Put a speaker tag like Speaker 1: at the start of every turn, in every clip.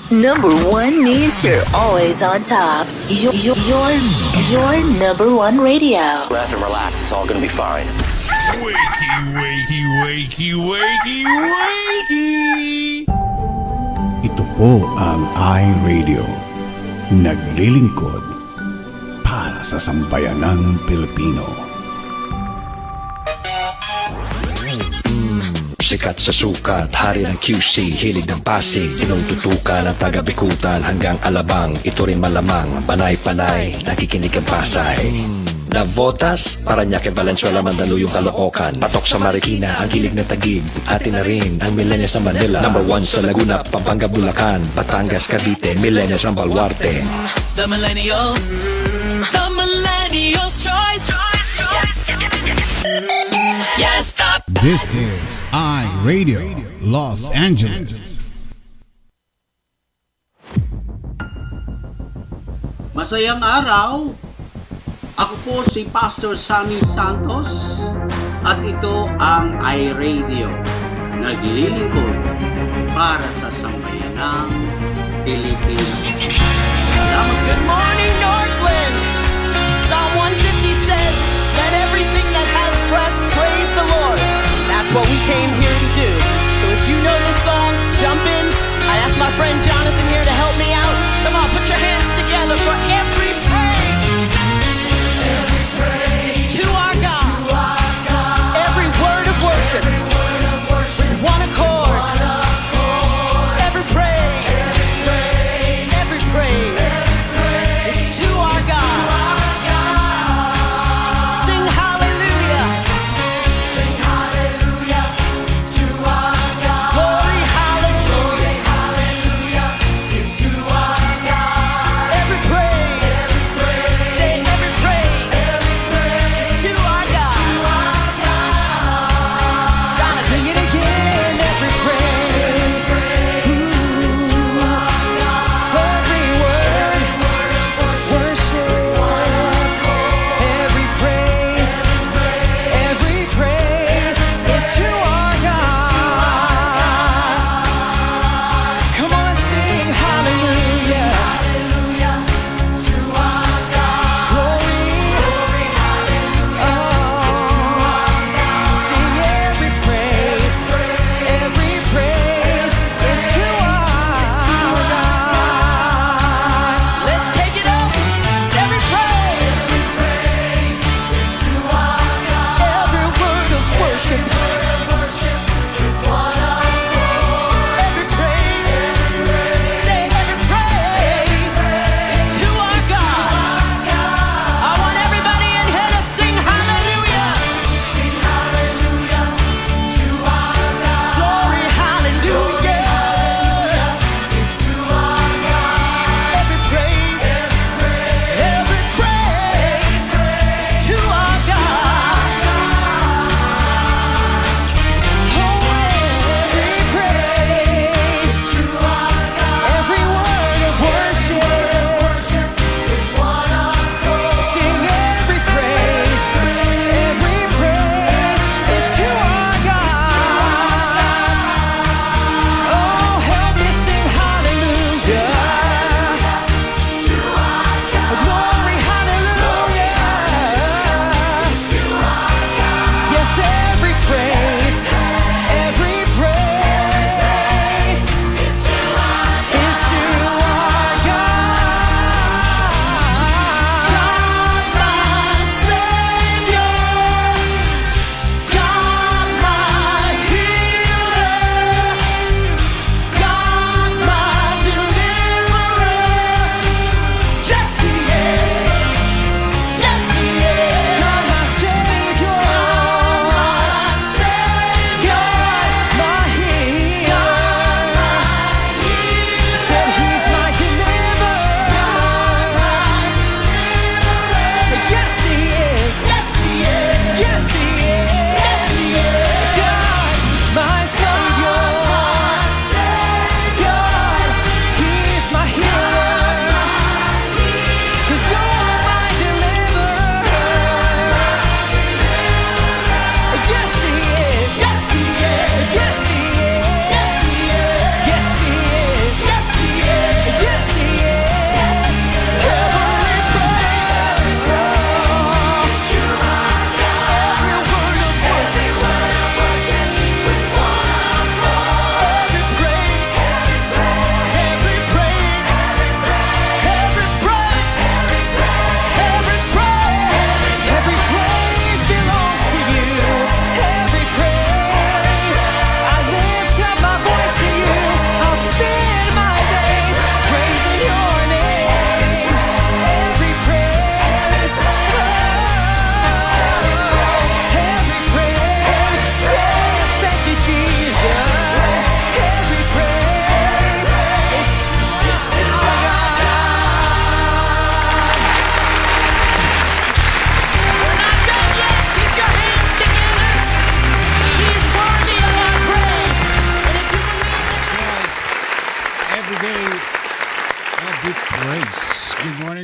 Speaker 1: Number one means you're always on top. Your number one radio.
Speaker 2: Breath and relax. It's all gonna be fine.
Speaker 3: Wakey, wakey, wakey, wakey, wakey!
Speaker 4: Ito po ang iRadio. Naglilingkod para sa sambayanang Pilipino.
Speaker 5: Sikat sa sukat, hari ng QC, hilig ng Pasig, tinututukan ang taga-Bikutan hanggang Alabang. Ito rin malamang, panay-panay, nakikinig ang Pasay. Navotas, Parañaque, Valenzuela, Mandaluyong, Caloocan, patok sa Marikina, ang hilig ng Taguig, atin na rin ang millennials ng Manila. Number 1 sa Laguna, Pampanga, Bulacan, Batangas, Cavite, millennials ng Baluarte.
Speaker 6: The millennials choice. Yeah, stop.
Speaker 7: This is iRadio Los Angeles.
Speaker 8: Masayang araw. Ako po si Pastor Sammy Santos at ito ang iRadio. Naglilingkod para sa sambayanang Pilipinas. Salamat.
Speaker 6: Good morning, Northland. Psalm 150 says, "Let everything that has breath praise the Lord." That's what we came here to do. So if you know this song, jump in. I asked my friend Jonathan here to help me out. Come on, put your hands together for every praise. It's to our God. Every word of worship. With one accord. Every praise. Every praise. Is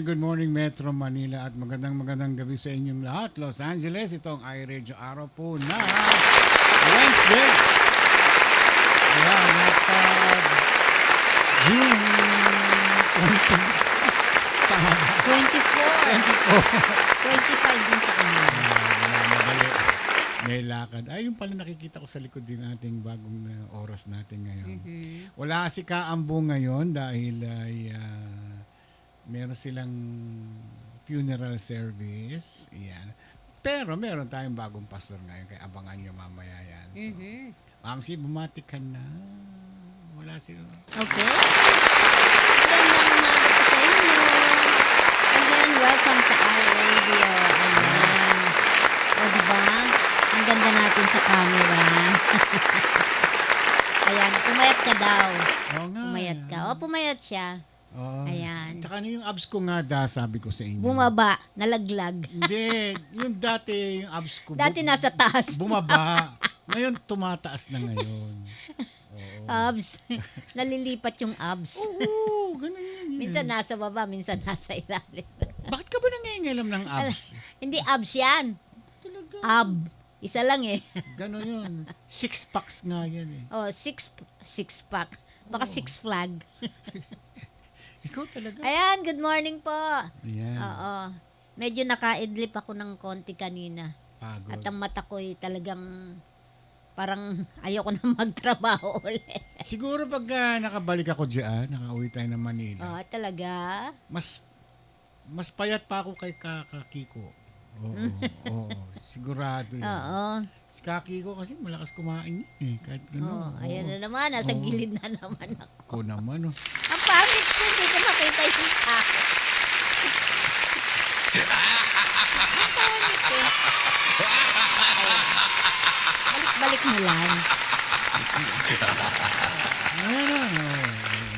Speaker 7: good morning Metro Manila at magandang gabi sa inyong lahat. Los Angeles, itong iRadio araw po na Wednesday. Ayan, at June 26. Tama ba?
Speaker 9: 24. 25 din sa kanya.
Speaker 7: Madali. May lakad. Ay, yung pala nakikita ko sa likod din ating bagong oras natin ngayon. Wala si Kaambo ngayon dahil ay meron silang funeral service. Yan. Pero meron tayong bagong pastor ngayon kaya abangan nyo mamaya yan. So, Mamsi, bumati ka na. Wala sila.
Speaker 9: Okay. Magandang umaga po sa inyo. Again, welcome sa iRadio. Ayan. O, diba? Ang ganda natin sa camera. Ayan, pumayat ka daw.
Speaker 7: Oo nga.
Speaker 9: Pumayat ka. O, pumayat siya.
Speaker 7: Oo.
Speaker 9: Ayan.
Speaker 7: Tsaka ano yung abs ko nga sabi ko sa inyo.
Speaker 9: Bumaba, nalaglag.
Speaker 7: Hindi. Yung dati, yung abs ko.
Speaker 9: Dati nasa taas.
Speaker 7: Bumaba. Ngayon, tumataas na ngayon.
Speaker 9: Abs. Nalilipat yung abs.
Speaker 7: Oo, ganun yan.
Speaker 9: Minsan nasa baba, minsan nasa ilalim.
Speaker 7: Bakit ka ba nangingilam ng abs?
Speaker 9: Hindi abs yan.
Speaker 7: Talaga.
Speaker 9: Ab. Isa lang eh.
Speaker 7: Ganun yun. 6 packs nga yan eh.
Speaker 9: Oh, six pack. Baka six flag.
Speaker 7: Ikaw talaga.
Speaker 9: Ayan, good morning po.
Speaker 7: Ayan.
Speaker 9: Oo. Medyo nakaidlip ako ng konti kanina.
Speaker 7: Pagod.
Speaker 9: At ang mata ko'y talagang parang ayoko na magtrabaho ulit.
Speaker 7: Siguro pag nakabalik ako dyan, nakauwi tayo ng Manila,
Speaker 9: Oh, talaga?
Speaker 7: mas payat pa ako kay Kakiko. Oo, sigurado yun.
Speaker 9: Oo.
Speaker 7: Si Kakiko kasi malakas kumain yun eh. Kahit gano'n.
Speaker 9: Oh, ayan na naman. Nasa gilid na naman ako.
Speaker 7: Ako naman oh.
Speaker 9: Ang pangit ko, hindi ko makita yung tao. Balik mo lang.
Speaker 7: Ang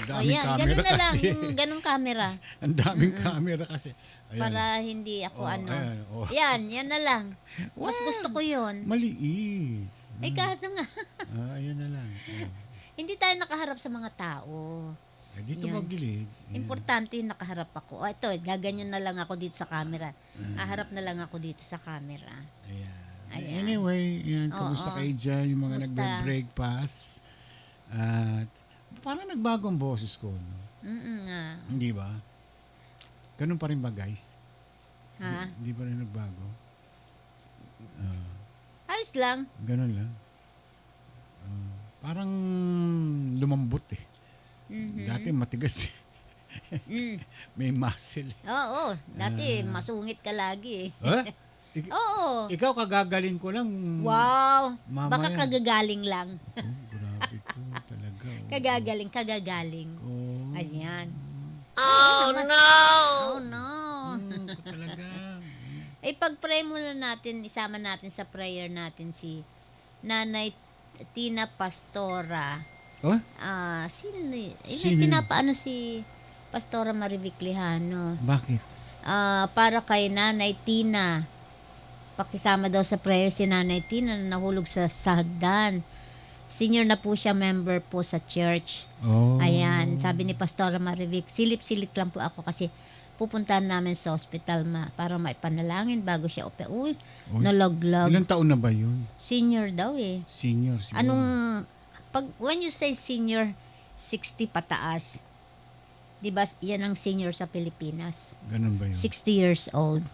Speaker 9: O
Speaker 7: daming
Speaker 9: yan,
Speaker 7: camera
Speaker 9: ganun na lang.
Speaker 7: kasi.
Speaker 9: Yung ganung camera.
Speaker 7: Ang daming camera kasi. Ayan.
Speaker 9: Para hindi ako
Speaker 7: Ayan, oh.
Speaker 9: Yan na lang. Mas gusto ko yun.
Speaker 7: Maliit.
Speaker 9: Ay, kaso nga.
Speaker 7: Ayan na lang.
Speaker 9: Hindi tayo nakaharap sa mga tao.
Speaker 7: Dito
Speaker 9: Yan.
Speaker 7: magilid.
Speaker 9: Importante yung nakaharap ako. O, ito, gaganyan na lang ako dito sa camera. Aharap na lang ako dito sa camera.
Speaker 7: Ayan.
Speaker 9: Ayan.
Speaker 7: Anyway, yan,
Speaker 9: Oo.
Speaker 7: kamusta kayo dyan, yung mga
Speaker 9: Kamusta?
Speaker 7: nagbe-breakfast. At parang nagbago ang boses ko. No?
Speaker 9: Nga.
Speaker 7: Hindi ba? Ganun pa rin ba, guys?
Speaker 9: Ha?
Speaker 7: Hindi pa rin nagbago?
Speaker 9: Ayos lang.
Speaker 7: Ganun lang. Parang lumambot eh. Dati matigas eh. May muscle eh.
Speaker 9: Oo. Dati, masungit ka lagi eh.
Speaker 7: Huh?
Speaker 9: Oo.
Speaker 7: Ikaw kagagalin ko lang.
Speaker 9: Wow.
Speaker 7: Mamaya.
Speaker 9: Baka kagagaling lang.
Speaker 7: Grabe to talaga.
Speaker 9: Kagagaling.
Speaker 7: Oh.
Speaker 9: Ayan.
Speaker 1: Oh, no!
Speaker 9: Oh, no.
Speaker 7: Talaga.
Speaker 9: Pag-pray muna natin, isama natin sa prayer natin si Nanay Tina Pastora.
Speaker 7: Oh?
Speaker 9: Sino yun?
Speaker 7: Sino yun?
Speaker 9: Pinapaano si Pastora Marivic Lejano.
Speaker 7: Bakit?
Speaker 9: Para kay Nanay Tina. Pakisama daw sa prayer si Nanay Tina na nahulog sa hagdan. Senior na po siya, member po sa church.
Speaker 7: Oh.
Speaker 9: Ayan, sabi ni Pastora Marivic, silip-silip lang po ako kasi pupuntahan namin sa hospital para maipanalangin bago siya Uy, nalaglag.
Speaker 7: Ilang taon na ba yun?
Speaker 9: Senior daw eh.
Speaker 7: Senior.
Speaker 9: When you say senior, 60 pataas. Diba, yan ang senior sa Pilipinas.
Speaker 7: Ganun ba yun?
Speaker 9: 60 years old.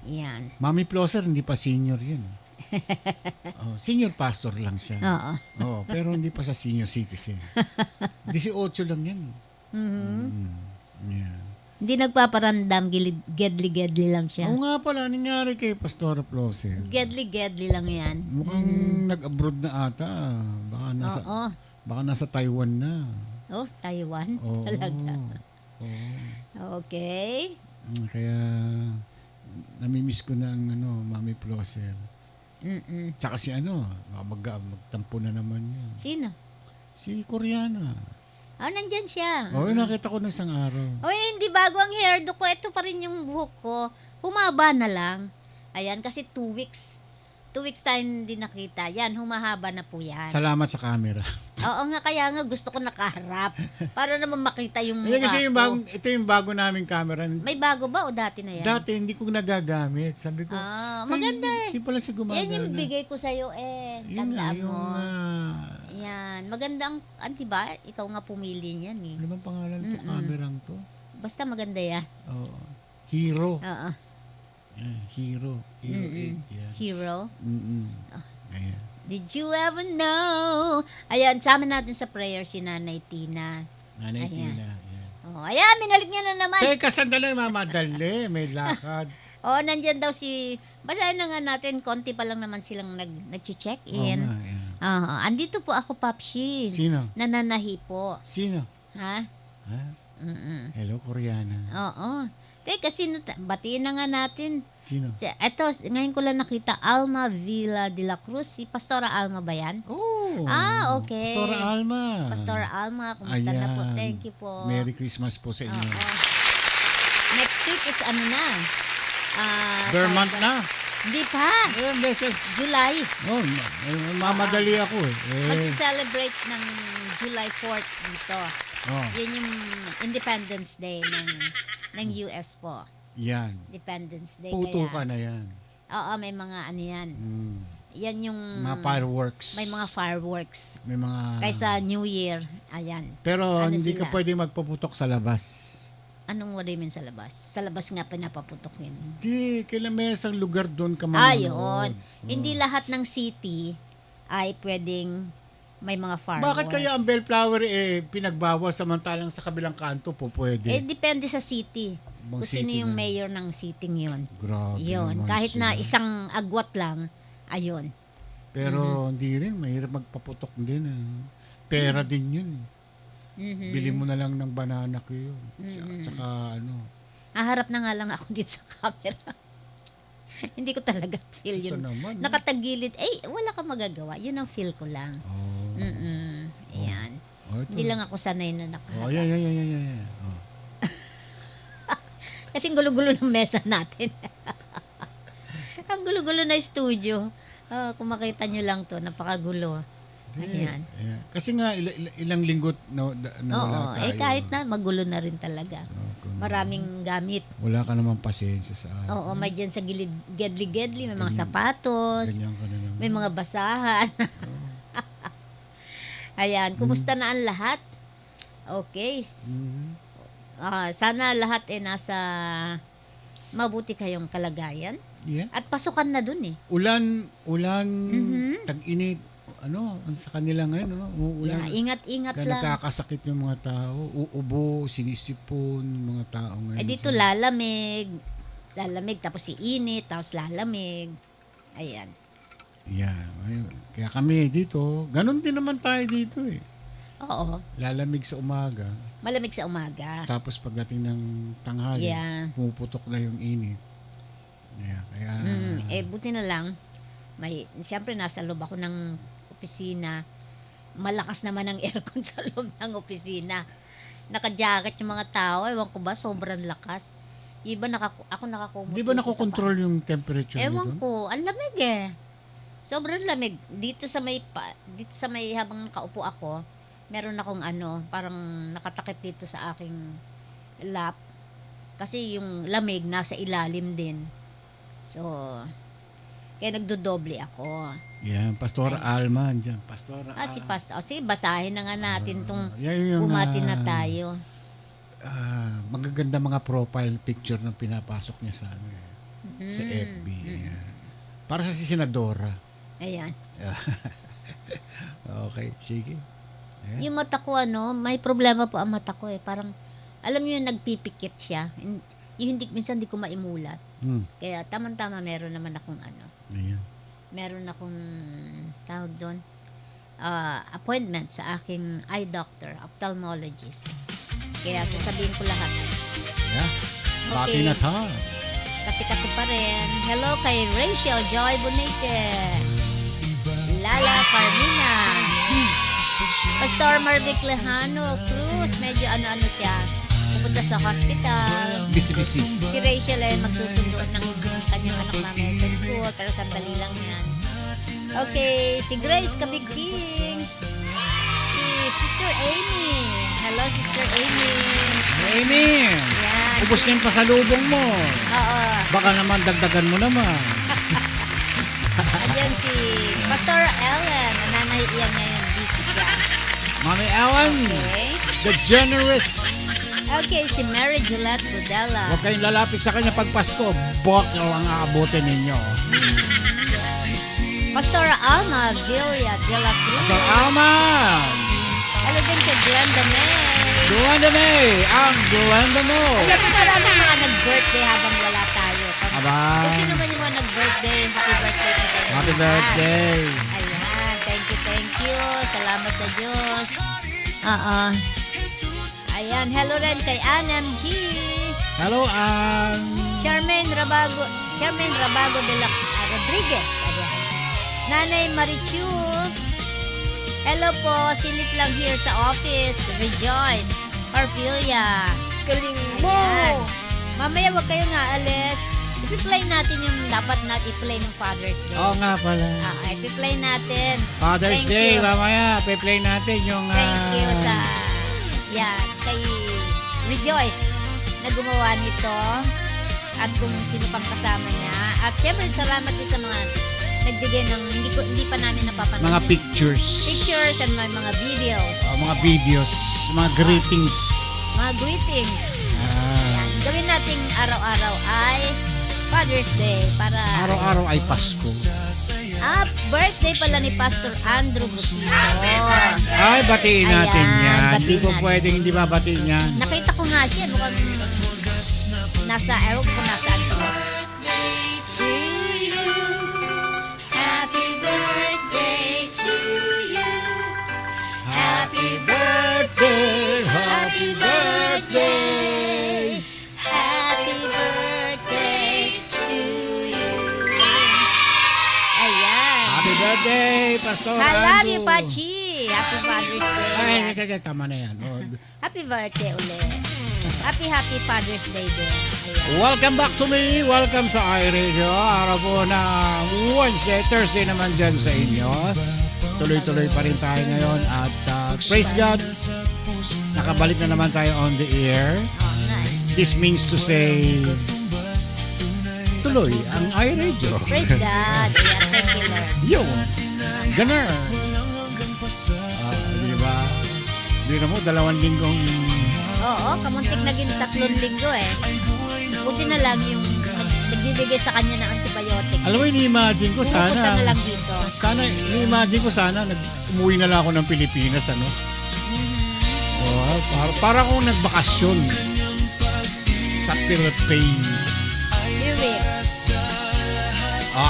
Speaker 9: Yan.
Speaker 7: Mami Plosser, hindi pa senior yun. Senior pastor lang siya.
Speaker 9: Oo.
Speaker 7: Pero hindi pa sa senior citizen. 18 lang yan. Yeah.
Speaker 9: Hindi nagpaparandam, gedli-gedli lang siya.
Speaker 7: Oo nga pala, nangyari kay Pastora Plosser.
Speaker 9: Gedli-gedli lang yan.
Speaker 7: Mukhang nag-abroad na ata. Baka nasa Taiwan na.
Speaker 9: Oh, Taiwan?
Speaker 7: Oo.
Speaker 9: Talaga.
Speaker 7: Oo.
Speaker 9: Okay.
Speaker 7: Kaya namimiss ko na ang Mami Plosser. Tsaka si magtampo na naman yun.
Speaker 9: Sino?
Speaker 7: Si Koreana.
Speaker 9: Nandyan siya.
Speaker 7: Nakita ko nung isang araw.
Speaker 9: Hindi bago ang hairdo ko. Ito pa rin yung buhok ko. Humaba na lang. Ayan, kasi 2 weeks 2 weeks tayo hindi nakita. Yan, humahaba na po yan.
Speaker 7: Salamat sa camera.
Speaker 9: Oo nga, kaya nga gusto ko nakaharap. Para naman makita yung
Speaker 7: Hindi
Speaker 9: mukha
Speaker 7: kasi
Speaker 9: ko.
Speaker 7: ito yung bago naming camera.
Speaker 9: May bago ba o dati na yan?
Speaker 7: Dati hindi ko nagagamit. Sabi ko,
Speaker 9: maganda eh.
Speaker 7: Hindi pala siya gumagana.
Speaker 9: Yan yung bigay ko sa'yo eh.
Speaker 7: Yun nga,
Speaker 9: Tandaan
Speaker 7: yung,
Speaker 9: mo. Yan. Maganda ang, diba? Ikaw nga pumili niyan eh.
Speaker 7: ano bang pangalan ito? Kamerang to?
Speaker 9: Basta maganda yan.
Speaker 7: Oo. Hero.
Speaker 9: Oo.
Speaker 7: Yan, Hero. Hero 8. Yan.
Speaker 9: Hero.
Speaker 7: Ayan.
Speaker 9: Did you ever know? Ayan, sama natin sa prayer si Nanay Tina.
Speaker 7: Nanay
Speaker 9: Ayan.
Speaker 7: Tina. Ayan.
Speaker 9: Oh, ayan, minalik niya na naman.
Speaker 7: Teka, sandali, mamadali. May lakad.
Speaker 9: Oh, nandyan daw si... Basahin na nga natin, konti pa lang naman silang nag-check-in.
Speaker 7: Oo nga, ayan.
Speaker 9: Andito po ako, Papshin.
Speaker 7: Sino?
Speaker 9: Nananahi po.
Speaker 7: Sino?
Speaker 9: Ha?
Speaker 7: Ha? Hello, Koreana.
Speaker 9: Oo. Teka, sino? Batiin na nga natin.
Speaker 7: Sino?
Speaker 9: Eto, ngayon ko lang nakita, Alma Villa de la Cruz. Si Pastora Alma ba yan?
Speaker 7: Oh.
Speaker 9: Okay.
Speaker 7: Pastora Alma.
Speaker 9: Pastora Alma, kumusta na po?
Speaker 7: Ayan.
Speaker 9: Thank you po.
Speaker 7: Merry Christmas po sa inyo.
Speaker 9: Oo. Next week is ano na?
Speaker 7: Vermont na.
Speaker 9: Hindi pa. July.
Speaker 7: Oh, mamadali ako eh.
Speaker 9: Magsi-celebrate ng July 4th dito.
Speaker 7: Oh.
Speaker 9: Yan yung Independence Day ng US po.
Speaker 7: Yan.
Speaker 9: Independence Day.
Speaker 7: Puto
Speaker 9: kaya,
Speaker 7: ka na yan.
Speaker 9: Oo, may mga ano yan. Yan yung...
Speaker 7: Mga fireworks.
Speaker 9: May mga fireworks.
Speaker 7: May mga...
Speaker 9: Kaysa New Year. Ayan.
Speaker 7: Pero
Speaker 9: Ano
Speaker 7: hindi
Speaker 9: sila?
Speaker 7: ka pwede magpaputok sa labas.
Speaker 9: Anong what do you mean sa labas? Sa labas nga pinapaputok yun.
Speaker 7: Hindi, kailan may isang lugar doon ka
Speaker 9: Yun.
Speaker 7: manonood.
Speaker 9: Hindi lahat ng city ay pwedeng may mga fireworks.
Speaker 7: Bakit kaya ang bellflower pinagbawal samantalang sa kabilang kanto po pwede?
Speaker 9: Depende sa city.
Speaker 7: Ibang
Speaker 9: Kung sino
Speaker 7: city
Speaker 9: yung
Speaker 7: na.
Speaker 9: mayor ng city yun.
Speaker 7: Grabe
Speaker 9: Yun.
Speaker 7: naman
Speaker 9: Kahit na
Speaker 7: siya.
Speaker 9: isang agwat lang, ayun.
Speaker 7: Pero hindi rin, mahirap magpaputok din. Pera din yun. Bili mo na lang ng banana ko yun. Tsaka ano.
Speaker 9: Haharap na nga lang ako dito sa camera. Hindi ko talaga feel yun.
Speaker 7: Ito naman,
Speaker 9: Nakatagilid. Wala kang magagawa. Yun ang feel ko lang. Ayan.
Speaker 7: Oh, ito.
Speaker 9: Hindi lang ako sanay na nakaharap.
Speaker 7: Oh, yan. Oh.
Speaker 9: Kasing gulo-gulo ng mesa natin. Ang gulo-gulo na studio. Kung makita nyo lang to, napakagulo. Ayan.
Speaker 7: Ayan. Kasi nga, ilang linggo na wala tayo.
Speaker 9: Kahit na, magulo na rin talaga. Maraming gamit.
Speaker 7: Wala ka naman pasensya sa akin.
Speaker 9: Oo, may dyan sa gilid, gedli-gedli, may mga sapatos,
Speaker 7: Ganyan ka na naman.
Speaker 9: may mga basahan. Ayan, kumusta na ang lahat? Okay. Sana lahat nasa mabuti kayong kalagayan.
Speaker 7: Yeah.
Speaker 9: At pasukan na dun eh.
Speaker 7: Ulan, tag-init, sa kanila ngayon, uulan.
Speaker 9: Ingat-ingat lang.
Speaker 7: Nagkakasakit yung mga tao, uubo, sinisipon, yung mga tao ngayon.
Speaker 9: Dito lalamig, tapos iinit, tapos lalamig. Ayan.
Speaker 7: Yeah, ayun. Kaya kami dito, ganun din naman tayo dito eh.
Speaker 9: Oo.
Speaker 7: Lalamig sa umaga,
Speaker 9: Malamig sa umaga.
Speaker 7: tapos pagdating ng tanghali,
Speaker 9: Yeah.
Speaker 7: pumuputok na yung init. Yeah, kaya...
Speaker 9: Buti na lang, siyempre nasa loob ako ng opisina. Malakas naman ang aircon sa loob ng opisina. Naka-jacket yung mga tao. Ewan ko ba, sobrang lakas. Iba ako nakakumot.
Speaker 7: Di ba nakokontrol yung temperature
Speaker 9: Ewan
Speaker 7: nito?
Speaker 9: ko, ang lamig eh. Sobrang lamig. Dito sa may habang nakaupo ako, meron akong parang nakatakip dito sa aking lap. Kasi yung lamig nasa ilalim din. So, kaya nagdodoble ako.
Speaker 7: Yan, Pastora Alma dyan. Pastora
Speaker 9: Si Pastor. Sige, basahin na nga natin itong
Speaker 7: yan yung,
Speaker 9: bumati na tayo.
Speaker 7: Magaganda mga profile picture na pinapasok niya sa sa FB. Yan. Para sa si Senadora.
Speaker 9: Ayan.
Speaker 7: Okay, sige. Ayan.
Speaker 9: Yung mata ko, may problema po ang mata ko eh. Parang, alam niyo yung nagpipikit siya. Yung minsan hindi ko maimulat. Kaya tamang-tama meron naman akong
Speaker 7: Ayan.
Speaker 9: meron akong tawag doon, appointment sa aking eye doctor, ophthalmologist. Kaya sasabihin ko lahat.
Speaker 7: Yeah. Bati
Speaker 9: Okay.
Speaker 7: na ta.
Speaker 9: Kati-kati pa rin. Hello kay Rachel Joy Bonite. Lala Carmina. Pastor Marvic Lejano Cruz. Medyo ano siya. Pupunta sa hospital.
Speaker 7: Busy.
Speaker 9: Si Rachel ay magsusundo ng kanyang anak namin sa school. Pero sandali lang yan. Okay, si Grace Kabigting. Si Sister Amy. Hello, Sister Amy.
Speaker 7: Amy,
Speaker 9: Yan.
Speaker 7: ubos na yung pasalubong mo.
Speaker 9: Oo.
Speaker 7: Baka naman dagdagan mo naman.
Speaker 9: Ayan si Pastor Ellen. Nananahiyan ngayon. Busy siya.
Speaker 7: Mami Ellen,
Speaker 9: Okay.
Speaker 7: the generous.
Speaker 9: Okay, si Mary Juliet Budella.
Speaker 7: Huwag kayong lalapit sa kanya pag Pasko. Bokyo ang aabutin ninyo.
Speaker 9: Pastor Alma Villa de la Cruz.
Speaker 7: Pastor Alma,
Speaker 9: Hello din kay Glenda May.
Speaker 7: Glenda May, ang Glenda mo.
Speaker 9: Alam mo, maraming mga nag-birthday habang wala tayo.
Speaker 7: Aba,
Speaker 9: Kung sino man yung mga nag-birthday, happy birthday to kayo.
Speaker 7: happy birthday.
Speaker 9: Ayan, thank you. Salamat sa Diyos. Oo. Ayan, hello rin kay Anam G.
Speaker 7: Hello,
Speaker 9: Charmaine Rabago de la Rodriguez. Ayan. Nanay Marichu. Hello po, silip lang here sa office. Rejoice. Parfilia.
Speaker 6: Galing mo!
Speaker 9: Ayan. Mamaya wag kayong aalis. I-play natin yung dapat natin i-play ng Father's Day.
Speaker 7: Oo nga pala.
Speaker 9: I-play natin.
Speaker 7: Father's
Speaker 9: Thank
Speaker 7: Day,
Speaker 9: you.
Speaker 7: mamaya, play natin yung...
Speaker 9: Thank you sa kay Rejoice na gumawa nito at kung sino pang kasama niya. At syempre salamat din sa mga nagbigay ng hindi pa namin napapanood.
Speaker 7: mga pictures.
Speaker 9: Pictures and mga videos.
Speaker 7: Mga videos, mga greetings.
Speaker 9: Mga greetings.
Speaker 7: Ah,
Speaker 9: Yan. Gawin natin araw-araw ay Father's Day para
Speaker 7: araw-araw ay Pasko.
Speaker 9: birthday pala ni Pastor Andrew Busito.
Speaker 7: Ay, batiin natin
Speaker 9: Ayan,
Speaker 7: yan. Hindi
Speaker 9: batiin
Speaker 7: ko
Speaker 9: natin.
Speaker 7: pwedeng hindi babatiin yan.
Speaker 9: Nakita ko nga siya. Mukhang nasa, ewan ko nasaan ko. Happy birthday to you. Happy
Speaker 7: birthday,
Speaker 9: Happy birthday. Happy birthday to you. Ayan.
Speaker 7: Happy birthday, Pastor
Speaker 9: I love you,
Speaker 7: Andrew.
Speaker 9: Pachi. Happy Father's Day.
Speaker 7: Ay, tama na yan. Oh.
Speaker 9: Happy birthday ulit. Happy Father's Day din. Ayan.
Speaker 7: Welcome back to me. Welcome sa iRadio. Araw po na Wednesday, Thursday naman dyan sa inyo. Tuloy-tuloy pa rin tayo ngayon. At praise God, nakabalik na naman tayo on the air.
Speaker 9: Oh, nice.
Speaker 7: This means to say, tuloy ang iRadio.
Speaker 9: Praise God. Ayan, thank you, Lord.
Speaker 7: Yun. Ganun. Diba? Di na mo, 2 linggong...
Speaker 9: Oo, kamuntik naging 3 linggo eh. Buti na lang yung nagbibigay sa kanya ng antibiotic.
Speaker 7: Alam mo, ini-imagine ko
Speaker 9: Pumupunta
Speaker 7: sana...
Speaker 9: na lang dito.
Speaker 7: Sana, ini-imagine ko sana, umuwi na lang ako ng Pilipinas, ano? Para akong nagbakasyon sa Philippines.
Speaker 9: Few weeks.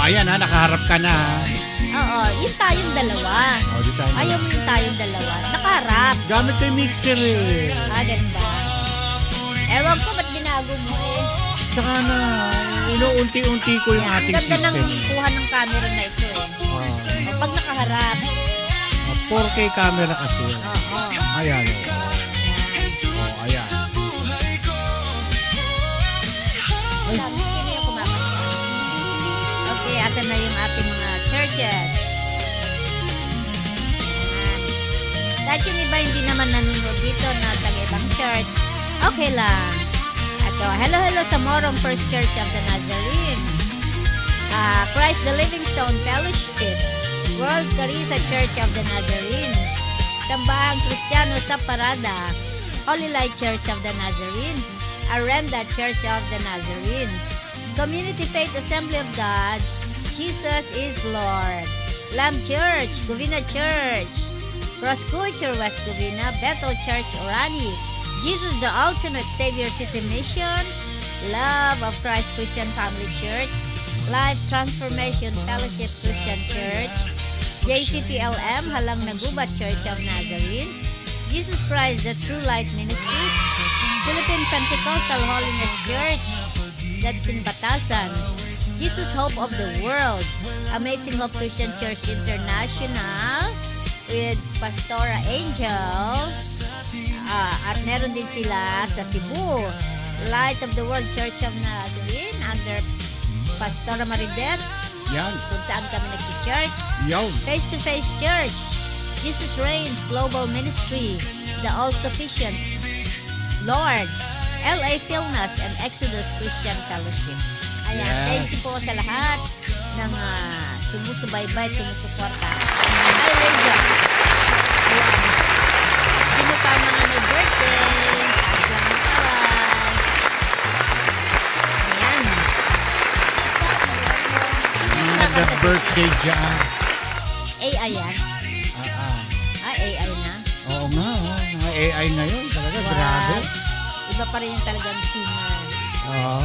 Speaker 7: Ayan ha, nakaharap ka na.
Speaker 9: Oo, yung tayong dalawa.
Speaker 7: Di tayo.
Speaker 9: Ayaw mo yung tayong dalawa. Nakaharap.
Speaker 7: Gamit ko yung mixer eh.
Speaker 9: Ganun ba? Ewan ko ba't binago mo eh.
Speaker 7: Tsaka na, inuunti-unti ko yung ating
Speaker 9: Ang ganda
Speaker 7: system.
Speaker 9: ng kuha ng camera na ito eh. Pag nakaharap.
Speaker 7: 4K camera kasi.
Speaker 9: Oo.
Speaker 7: Ayan. Ayan.
Speaker 9: Wala, sino yung kumakanta? Okay, asan na yung ating mga churches? Ayan. Kahit yung iba hindi naman nanonood dito na taga-ibang church, okay lang. Ato, hello sa Morong First Church of the Nazarene. Christ the Living Stone Fellowship. World Carissa Church of the Nazarene. Sambahang Kristiyano sa Parada. Holy Light Church of the Nazarene. Arenda Church of the Nazarene. Community Faith Assembly of God. Jesus is Lord. Lamb Church, Covina Church. Cross Culture, West Covina. Bethel Church, Orani. Jesus the Ultimate Savior City Mission. Love of Christ Christian Family Church. Life Transformation Fellowship Christian Church. JCTLM, Halang Nagubat Church of Nazarene. Jesus Christ the True Light Ministries. Philippine Pentecostal Holiness Church. That's in Batasan. Jesus Hope of the World. Amazing Hope Christian Church International with Pastora Angel. At meron din sila sa Cebu. Light of the World Church of Nazarene under Pastora Maridet.
Speaker 7: Yan.
Speaker 9: kung saan kami nag-church.
Speaker 7: Yun.
Speaker 9: Face-to-face church. Jesus Reigns Global Ministry. The All-Sufficient Lord. LA Philnas and Exodus Christian Fellowship. Ayan,
Speaker 7: Yes.
Speaker 9: thank you po sa lahat ng sumusubaybay, sumusuporta. Hi, Radio. Ayan. Sino pa ang mga may birthday? Taas lang ang kawan. Ayan. Sino yung
Speaker 7: Mga
Speaker 9: kakanta?
Speaker 7: birthday dyan.
Speaker 9: AI yan? AI na?
Speaker 7: Oo nga, mga AI ngayon. Talaga, grabe.
Speaker 9: Iba pa rin yung talagang singer.
Speaker 7: Oo.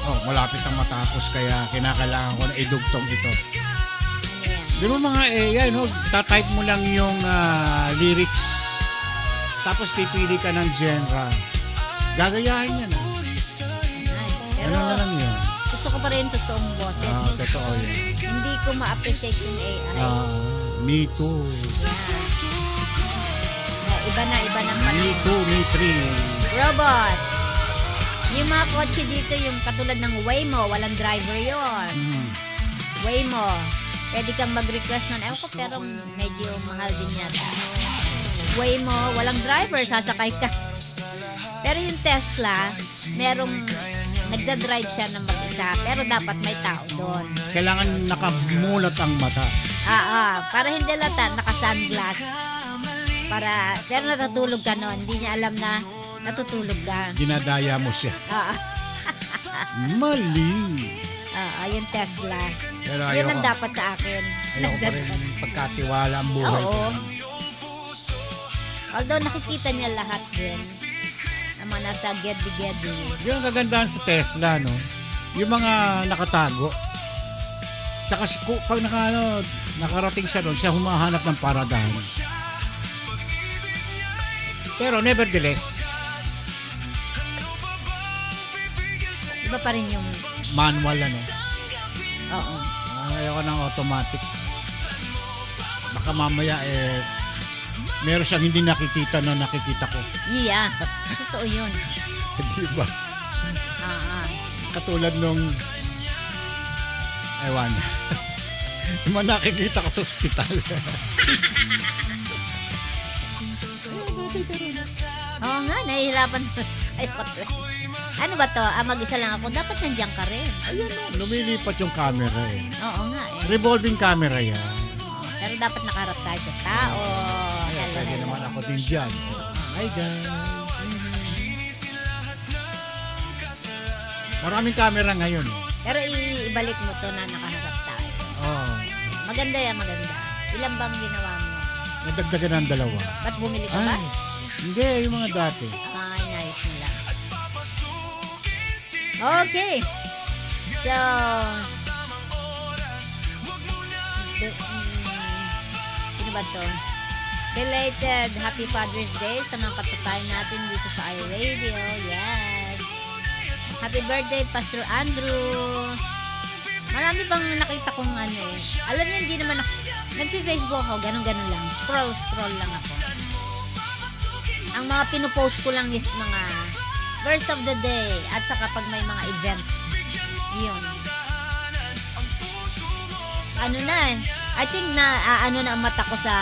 Speaker 7: Oh, malapit ang matapos kaya kinakailangan ko na idugtong ito.
Speaker 9: Ano yan?
Speaker 7: Di ba mga AI, no? Tatype mo lang yung lyrics. Tapos pipili ka ng genre. Gagayahin yan, ha?
Speaker 9: Pero
Speaker 7: Ano na lang yun?
Speaker 9: gusto ko pa rin totoong boses.
Speaker 7: Totoo yun.
Speaker 9: Hindi ko ma-appreciate yung AI.
Speaker 7: Me too.
Speaker 9: Iba na
Speaker 7: Me
Speaker 9: panahon.
Speaker 7: too, me three.
Speaker 9: Robot. Yung mga kotse dito, yung katulad ng Waymo, walang driver yon. Waymo. Pwede kang mag-request nun. Ewan ko, pero medyo mahal din yata. Waymo, walang driver, sasakay ka. Pero yung Tesla, merong nagda-drive siya ng mag-isa, pero dapat may tao doon.
Speaker 7: Kailangan nakamulat ang mata.
Speaker 9: Para hindi lata, naka-sunglass. Pero natutulog ka nun. Hindi niya alam na natutulog ka.
Speaker 7: Ginadaya mo siya. Mali.
Speaker 9: Yung Tesla.
Speaker 7: Pero
Speaker 9: Yun
Speaker 7: ayoko.
Speaker 9: ang dapat sa akin.
Speaker 7: Ayoko pa rin pagkatiwala ang buhay ko.
Speaker 9: Oo. Although nakikita niya lahat din. Ang mga nasa gedi-gedi.
Speaker 7: Yun ang kagandahan sa Tesla, no? Yung mga nakatago. Saka pag nakarating siya doon, siya humahanap ng paradahan. Pero nevertheless,
Speaker 9: Iba pa rin yung...
Speaker 7: manual, ano?
Speaker 9: Oo.
Speaker 7: Ayoko ng automatic. Baka mamaya, meron siyang hindi nakikita na nakikita ko.
Speaker 9: Yeah. Totoo yun.
Speaker 7: Di ba? Katulad nung ewan. Yung mga nakikita ko sa ospital.
Speaker 9: Oo nga, nahihirapan. Ay, patay. Ano ba to? Mag-isa lang ako. Dapat nandiyan ka rin.
Speaker 7: Ayun, lumilipat yung camera eh.
Speaker 9: Oo nga eh.
Speaker 7: Revolving camera yan.
Speaker 9: Pero dapat nakaharap tayo sa tao.
Speaker 7: Kaya pwede naman ako din dyan. Hi guys. Maraming camera ngayon.
Speaker 9: Pero ibalik mo to na nakaharap tayo.
Speaker 7: Oh,
Speaker 9: Maganda yan, maganda. Ilan bang ginawa mo?
Speaker 7: nadagdagan ng dalawa.
Speaker 9: Ba't bumili ka ba?
Speaker 7: Ay, hindi, yung mga dati.
Speaker 9: Ay, nice mo lang. Okay. So, sino ba to? Belated Happy Father's Day sa mga kapatayan natin dito sa iRadio. Yes. Happy birthday, Pastor Andrew. Marami bang nakita kong ano eh. Alam niyo, hindi naman ako. Nag-Facebook ako, ganun-ganun lang. Scroll lang ako. Ang mga pinupost ko lang is mga verse of the day at saka pag may mga event. Yun. Ano na eh. I think na ano na ang mata ko sa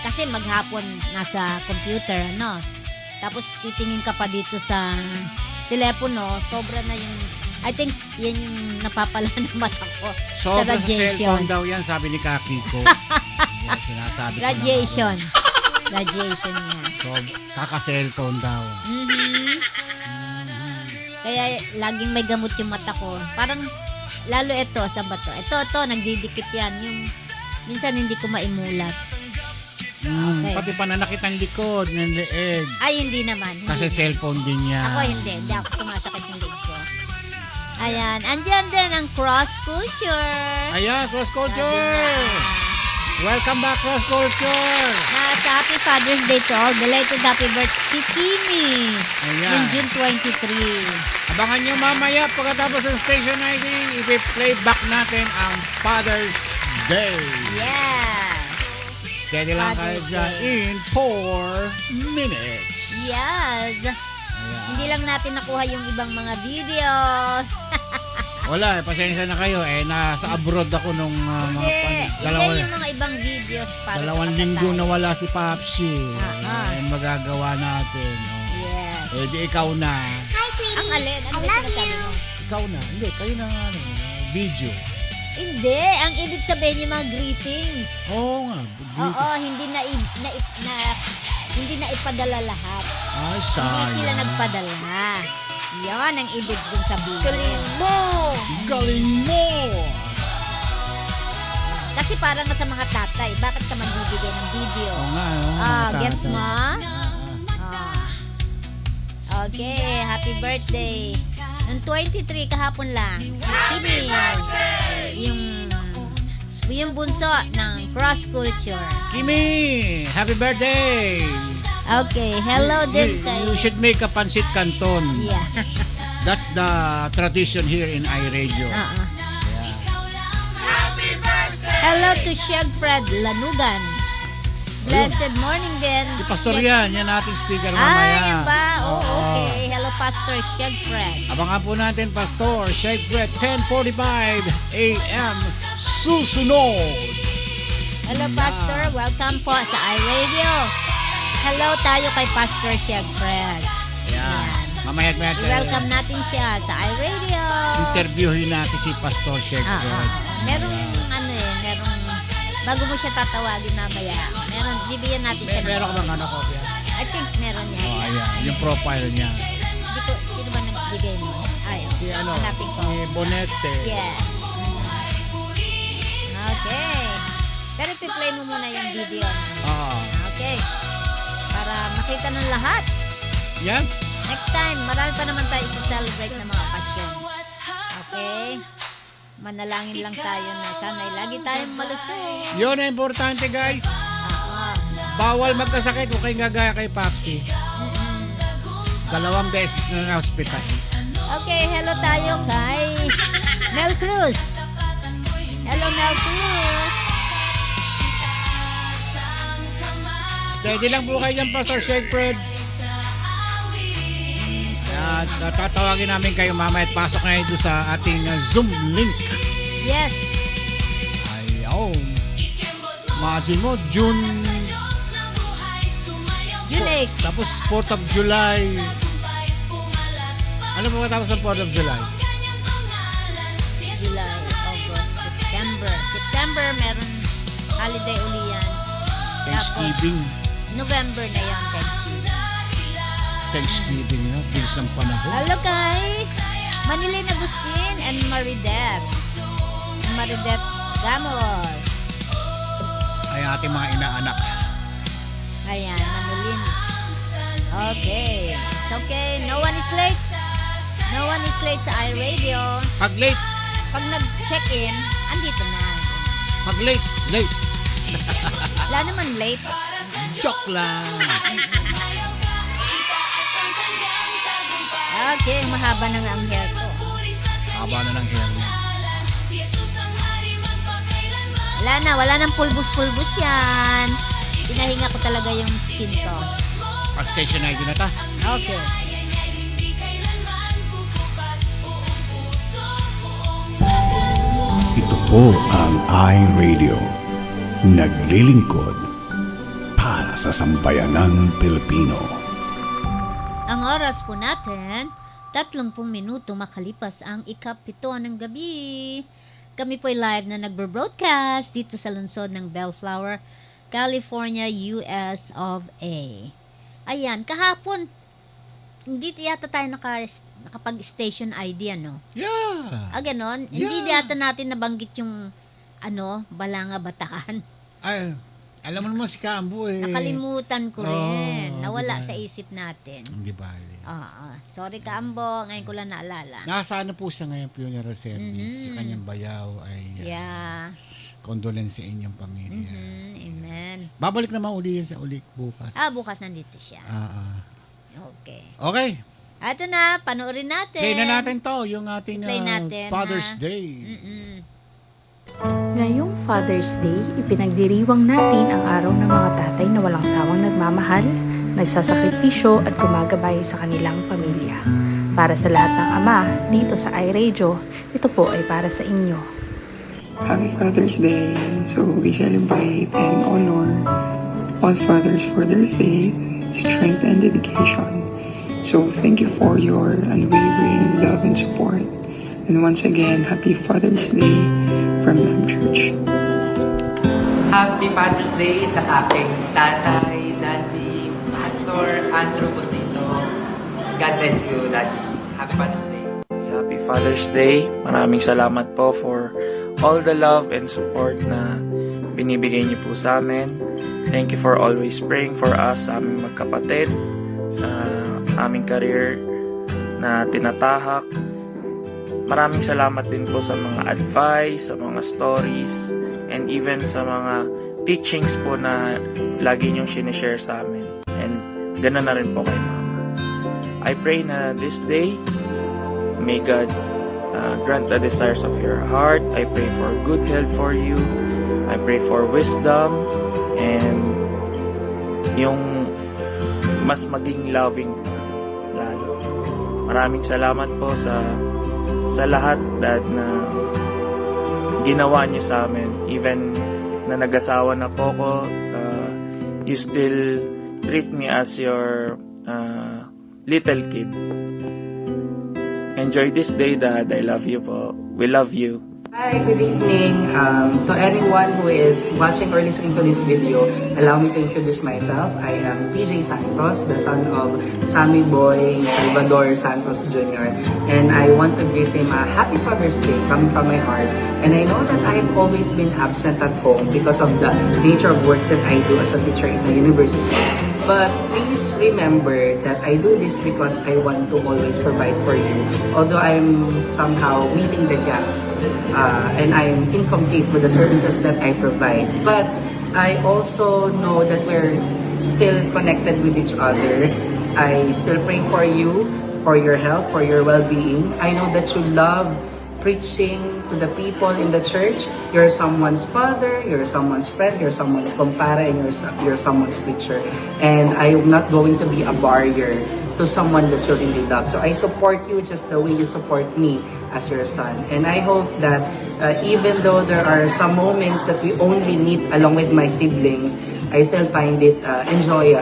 Speaker 9: kasi maghapon nasa computer, no? Tapos titingin ka pa dito sa telepono, sobra na yung I think yan yung napapala ng mata ko.
Speaker 7: Sobra sa
Speaker 9: radiation.
Speaker 7: cellphone daw yan, sabi ni Kaki ko. Yan, sinasabi ko
Speaker 9: Radiation. Radiation yan.
Speaker 7: So, kaka-cellphone daw.
Speaker 9: Kaya laging may gamot yung mata ko. Parang lalo ito, saan ba to? Ito, nagdidikit yan. Yung minsan hindi ko maimulat. Okay.
Speaker 7: Pati pananakit ang likod ng leeg.
Speaker 9: Ay, hindi naman. Hindi
Speaker 7: Kasi
Speaker 9: naman.
Speaker 7: cellphone din yan.
Speaker 9: Ako hindi. Hindi ako sumasakit ng leg ko. Ayan. Andyan din ang cross culture.
Speaker 7: Ayan, cross
Speaker 9: Sabi
Speaker 7: culture!
Speaker 9: nga,
Speaker 7: Welcome back, cross culture!
Speaker 9: sa Happy Father's Day to all. Belated happy birthday, Kimi.
Speaker 7: Ayan.
Speaker 9: Yung June 23.
Speaker 7: Abangan nyo mamaya pagkatapos ng station ID, i-play back natin ang Father's Day.
Speaker 9: Yeah.
Speaker 7: Steady lang kayo
Speaker 9: Father's
Speaker 7: dyan
Speaker 9: Day.
Speaker 7: in 4 minutes.
Speaker 9: Yes. Hindi lang natin nakuha yung ibang mga videos.
Speaker 7: Wala, pasensya na kayo. Nasa abroad ako nung mga
Speaker 9: Hindi, yung mga ibang videos para
Speaker 7: dalawang
Speaker 9: sa
Speaker 7: linggo
Speaker 9: tayo.
Speaker 7: na wala si Papsi. Magagawa natin.
Speaker 9: Yes.
Speaker 7: Di ikaw na.
Speaker 9: Ang alin? Ano ba sinasabi mo?
Speaker 7: Ikaw na. Hindi, kayo na video.
Speaker 9: Hindi, ang ibig sabihin yung mga greetings.
Speaker 7: Oo nga.
Speaker 9: Oo, hindi na ipadala lahat.
Speaker 7: Ay,
Speaker 9: Hindi
Speaker 7: sayang.
Speaker 9: sila nagpadala. Yan ang ibig kong sabihin. Galing mo!
Speaker 7: Galing mo!
Speaker 9: Kasi para nga sa mga tatay, bakit ka magbibigay ng video?
Speaker 7: Oo nga,
Speaker 9: Gets mo? Okay, happy birthday. Noong 23 kahapon lang, si Timmy, yung bunso ng cross culture.
Speaker 7: Kimi, happy birthday!
Speaker 9: Okay, hello din kay...
Speaker 7: You should make a pancit canton.
Speaker 9: Yeah.
Speaker 7: That's the tradition here in iRadio.
Speaker 9: Hello to Sheg Fred Lanugan. Blessed morning din.
Speaker 7: Si Pastor yan ating speaker
Speaker 9: Ay,
Speaker 7: mamaya.
Speaker 9: ba? Oh, okay. Hello, Pastor Sheg Fred.
Speaker 7: Abangan po natin, Pastor Sheg Fred, 10:45 a.m. Susunod.
Speaker 9: Hello, Pastor. Welcome po sa iRadio. Hello tayo kay Pastor Sheg Fred.
Speaker 7: Yan. Mamaya
Speaker 9: welcome natin siya sa iRadio.
Speaker 7: interviewin natin si Pastor Sheg Fred.
Speaker 9: Merong bago mo siya tatawagin mamaya, bibigyan natin siya.
Speaker 7: Meron ka bang ko?
Speaker 9: I think meron niya.
Speaker 7: Ayan. Yung profile niya.
Speaker 9: Sino ba nagbigay mo?
Speaker 7: Si
Speaker 9: hanapin ko.
Speaker 7: Si Bonete.
Speaker 9: Yes. Okay. Pero i-play mo muna yung video. Okay. Para makita ng lahat.
Speaker 7: Yan.
Speaker 9: Next time, marami pa naman tayo i-celebrate ng mga okasyon. Okay? Manalangin lang tayo na sana'y lagi tayong malusog.
Speaker 7: Yun ang importante, guys. Bawal magkasakit kung kayong gagaya kay Papsi. 2 beses na hospital.
Speaker 9: Okay, hello tayo kay Mel Cruz. Hello, Mel Cruz.
Speaker 7: Steady lang po kayo dyan, Pastor Sheg Fred. At tatawagin namin kayo mamaya at pasok na ito sa ating Zoom link.
Speaker 9: Yes.
Speaker 7: Ayaw. Imagine mo, June
Speaker 9: 8.
Speaker 7: Tapos 4th of July. Ano pa matapos ng 4th of July?
Speaker 9: July, August, September, meron holiday uli yan.
Speaker 7: Thanksgiving.
Speaker 9: Tapos, November na yan,
Speaker 7: Thanksgiving na. Bilis ng panahon.
Speaker 9: Hello guys! Manilyn Agustin and Maridet Gamos.
Speaker 7: Ay ating mga inaanak.
Speaker 9: Ayan, Manilyn. Okay. It's okay. No one is late. No one is late sa iRadio.
Speaker 7: Pag late.
Speaker 9: Pag nag-check-in, andito na.
Speaker 7: Pag late. Late.
Speaker 9: Wala naman late.
Speaker 7: Joke lang.
Speaker 9: Okay, mahaba na nga ang hair ko.
Speaker 7: Haba na ng hair niya.
Speaker 9: Wala nang pulbus-pulbus yan. Pinahinga ko talaga yung skin ko.
Speaker 7: Pa-station ID na ta.
Speaker 9: Okay.
Speaker 4: Ito po ang iRadio. Naglilingkod para sa sambayanang Pilipino.
Speaker 9: Ang oras po natin, 30 minuto makalipas ang ika-7 ng gabi. Kami po ay live na nagbe-broadcast dito sa lungsod ng Bellflower, California, US of A. Ayan, kahapon, hindi yata tayo nakapag-station ID, ano?
Speaker 7: Yeah.
Speaker 9: Ganon? Hindi yata natin nabanggit yung, Balanga, Bataan.
Speaker 7: Ay, alam mo naman si Kambo eh.
Speaker 9: Nakalimutan ko rin. Nawala
Speaker 7: diba?
Speaker 9: sa isip natin.
Speaker 7: Hindi bali.
Speaker 9: Sorry Kambo, ngayon ko lang naalala.
Speaker 7: Nasaan na po siya ngayon funeral service. Yung kanyang bayaw ay condolence sa inyong pamilya.
Speaker 9: Amen.
Speaker 7: Babalik naman uli yan sa bukas.
Speaker 9: Bukas nandito siya. Okay.
Speaker 7: Okay.
Speaker 9: Ito na, panoorin natin.
Speaker 7: Play na natin to, yung ating
Speaker 9: Play natin,
Speaker 7: Father's Day.
Speaker 10: Ngayong Father's Day, ipinagdiriwang natin ang araw ng mga tatay na walang sawang nagmamahal, nagsasakripisyo at gumagabay sa kanilang pamilya. Para sa lahat ng ama dito sa iRadio, ito po ay para sa inyo.
Speaker 11: Happy Father's Day! So we celebrate and honor all fathers for their faith, strength, and dedication. So thank you for your unwavering love and support. And once again, Happy Father's Day from Lamb Church.
Speaker 12: Happy Father's Day sa aking tatay, daddy, Pastor Andrew Busito. God bless you, daddy. Happy Father's Day.
Speaker 13: Happy Father's Day. Maraming salamat po for all the love and support na binibigay niyo po sa amin. Thank you for always praying for us sa aming magkapatid, sa aming career na tinatahak. Maraming salamat din po sa mga advice, sa mga stories, and even sa mga teachings po na lagi niyong sinishare sa amin. And ganoon na rin po kay Mama. I pray na this day, may God grant the desires of your heart. I pray for good health for you. I pray for wisdom and yung mas maging loving lalo. Maraming salamat po sa lahat na ginawa niyo sa amin. Even na nag-asawa na po ko, you still treat me as your little kid. Enjoy this day, Dad. I love you po. We love you.
Speaker 12: Hi, good evening. To anyone who is watching or listening to this video, allow me to introduce myself. I am PJ Santos, the son of Sammy Boy Salvador Santos Jr. And I want to greet him a happy Father's Day coming from my heart. And I know that I've always been absent at home because of the nature of work that I do as a teacher in the university. But please remember that I do this because I want to always provide for you. Although I'm somehow meeting the gaps and I'm incomplete with the services that I provide. But I also know that we're still connected with each other. I still pray for you, for your health, for your well-being. I know that you love preaching to the people in the church. You're someone's father, you're someone's friend, you're someone's kumpara, and you're someone's preacher. And I'm not going to be a barrier to someone that you really love. So I support you just the way you support me as your son. And I hope that even though there are some moments that we only meet along with my siblings, I still find it enjoying.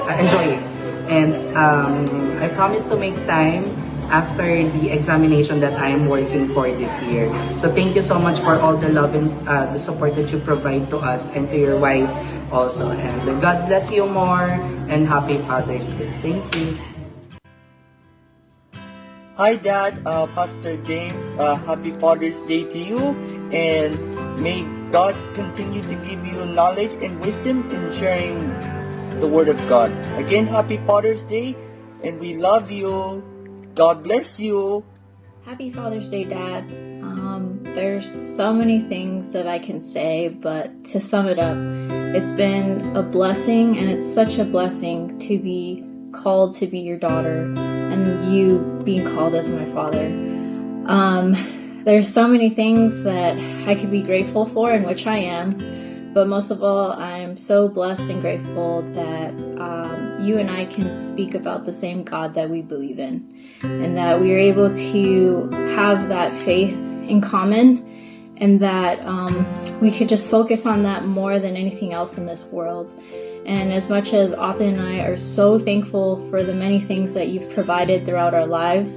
Speaker 12: And I promise to make time after the examination that I am working for this year. So thank you so much for all the love and the support that you provide to us and to your wife also. And God bless you more and happy Father's Day. Thank you.
Speaker 14: Hi Dad, Pastor James, happy Father's Day to you, and may God continue to give you knowledge and wisdom in sharing the Word of God. Again, happy Father's Day, and we love you. God bless you.
Speaker 15: Happy Father's Day, Dad. There's so many things that I can say, but to sum it up, it's been a blessing, and it's such a blessing to be called to be your daughter and you being called as my father. There's so many things that I could be grateful for, and which I am, but most of all, I'm so blessed and grateful that you and I can speak about the same God that we believe in, and that we are able to have that faith in common, and that we could just focus on that more than anything else in this world. And as much as Atha and I are so thankful for the many things that you've provided throughout our lives,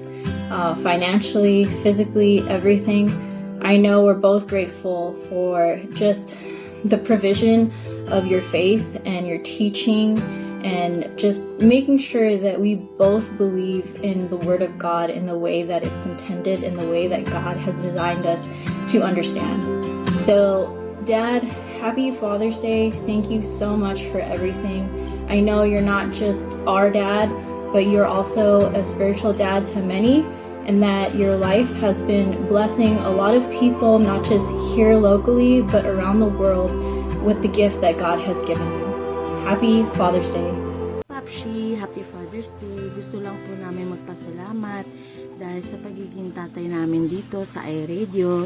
Speaker 15: financially, physically, everything, I know we're both grateful for just the provision of your faith and your teaching, and just making sure that we both believe in the Word of God in the way that it's intended, in the way that God has designed us to understand. So, Dad, happy Father's Day. Thank you so much for everything. I know you're not just our dad, but you're also a spiritual dad to many, and that your life has been blessing a lot of people, not just here locally, but around the world with the gift that God has given you. Happy Father's Day.
Speaker 16: Papshi, happy Father's Day. Gusto lang po namin magpasalamat dahil sa pagiging tatay namin dito sa iRadio.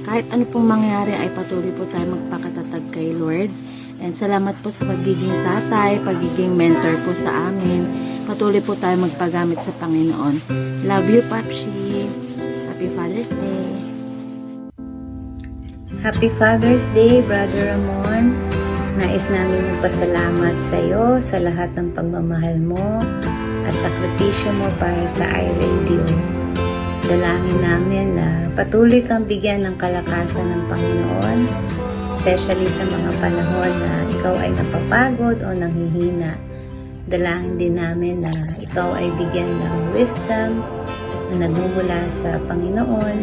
Speaker 16: Kahit ano pong mangyari ay patuloy po tayo magpakatatag kay Lord. And salamat po sa pagiging tatay, pagiging mentor po sa amin. Patuloy po tayo magpagamit sa Panginoon. Love you, Papshi. Happy Father's Day.
Speaker 17: Happy Father's Day, Brother Ramon. Nais namin magpasalamat sa iyo sa lahat ng pagmamahal mo at sakripisyo mo para sa iRadio. Dalangin namin na patuloy kang bigyan ng kalakasan ng Panginoon, especially sa mga panahon na ikaw ay napapagod o nanghihina. Dalangin din namin na ikaw ay bigyan ng wisdom na nagmumula sa Panginoon,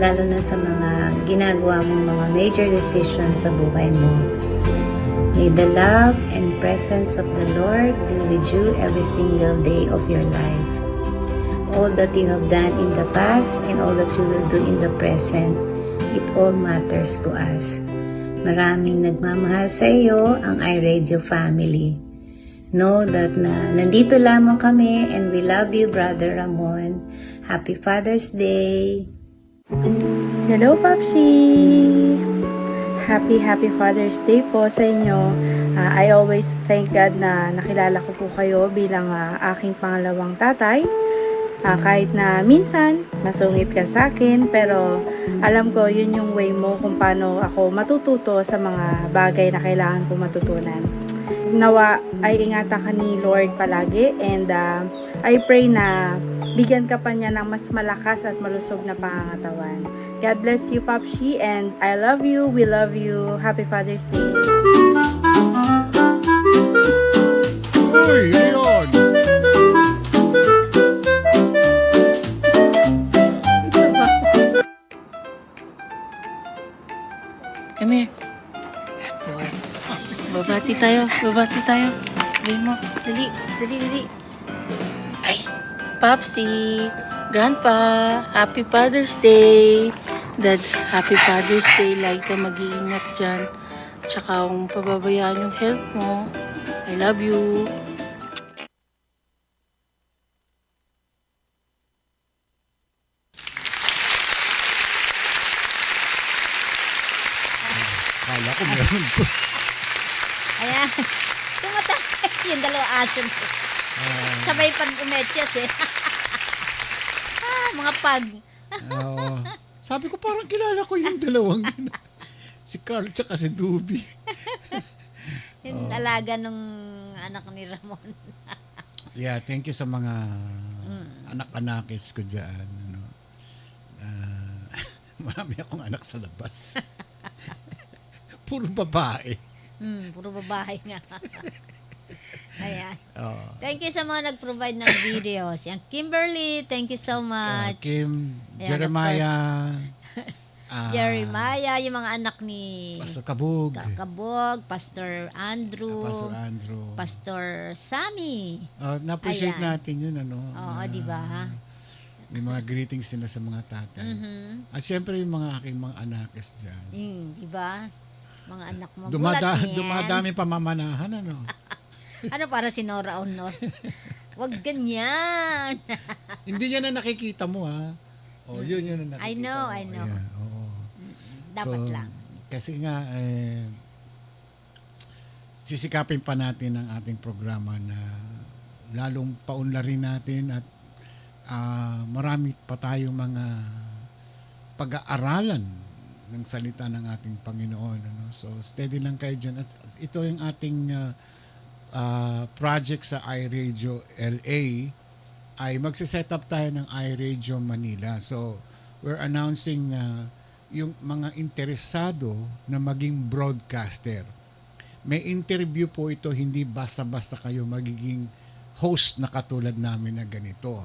Speaker 17: lalo na sa mga ginagawa mong mga major decisions sa buhay mo. May the love and presence of the Lord be with you every single day of your life. All that you have done in the past and all that you will do in the present, it all matters to us. Maraming nagmamahal sa iyo ang iRadio family. Know that nandito lamang kami and we love you, Brother Ramon. Happy Father's Day!
Speaker 18: Hello, Papshi! Happy Father's Day po sa inyo. I always thank God na nakilala ko po kayo bilang aking pangalawang tatay. Kahit na minsan masungit ka sa akin, pero alam ko yun yung way mo kung paano ako matututo sa mga bagay na kailangan ko matutunan. Nawa ay ingatan ka ni Lord palagi, and I pray na bigyan ka pa niya ng mas malakas at malusog na pangangatawan. God bless you, Papshi, and I love you, we love you. Happy Father's Day.
Speaker 7: Uy, yun!
Speaker 16: Come here. Babati tayo. Sabihin mo. Dali. Ay, Popsi, Grandpa, Happy Father's Day. Dad, Happy Father's Day. Lagi ka mag-iingat dyan. Tsaka kung pababayaan yung health mo. I love you.
Speaker 7: Kala ko meron ko.
Speaker 9: Ayan. Tumatay yung dalawang aso. Sabay pag umetyas eh. Mga pag.
Speaker 7: Sabi ko parang kilala ko yung dalawang yun. Si Carl tsaka si Duby.
Speaker 9: Yung alaga nung anak ni Ramon.
Speaker 7: Yeah, thank you sa mga anak-anakis ko dyan. Marami akong anak sa labas. Puro babae.
Speaker 9: Puro babae nga. Ayan. Thank you sa mga nag-provide ng videos. Yung Kimberly, thank you so much.
Speaker 7: Kim,
Speaker 9: Ayan,
Speaker 7: Jeremiah.
Speaker 9: Jeremiah, yung mga anak ni
Speaker 7: Pastor Kabog.
Speaker 9: Pastor Andrew. Pastor Sammy.
Speaker 7: Na-appreciate natin yun,
Speaker 9: Oo, di ba?
Speaker 7: May mga greetings sila sa mga tatay. At syempre yung mga aking mga anakes dyan.
Speaker 9: Di ba? Mga anak mo.
Speaker 7: Dumadami pamamanahan,
Speaker 9: Ano para si Nora Honor? Wag ganyan.
Speaker 7: Hindi niya na nakikita mo, ha? Yun na nakikita
Speaker 9: I know.
Speaker 7: Yeah, oo.
Speaker 9: Dapat lang.
Speaker 7: Kasi nga, sisikapin pa natin ang ating programa na lalong paunlarin natin at marami pa tayong mga pag-aaralan ng salita ng ating Panginoon. So, steady lang kayo dyan. At ito yung ating project sa iRadio LA ay magsiset up tayo ng iRadio Manila. So, we're announcing na yung mga interesado na maging broadcaster. May interview po ito, hindi basta-basta kayo magiging host na katulad namin na ganito.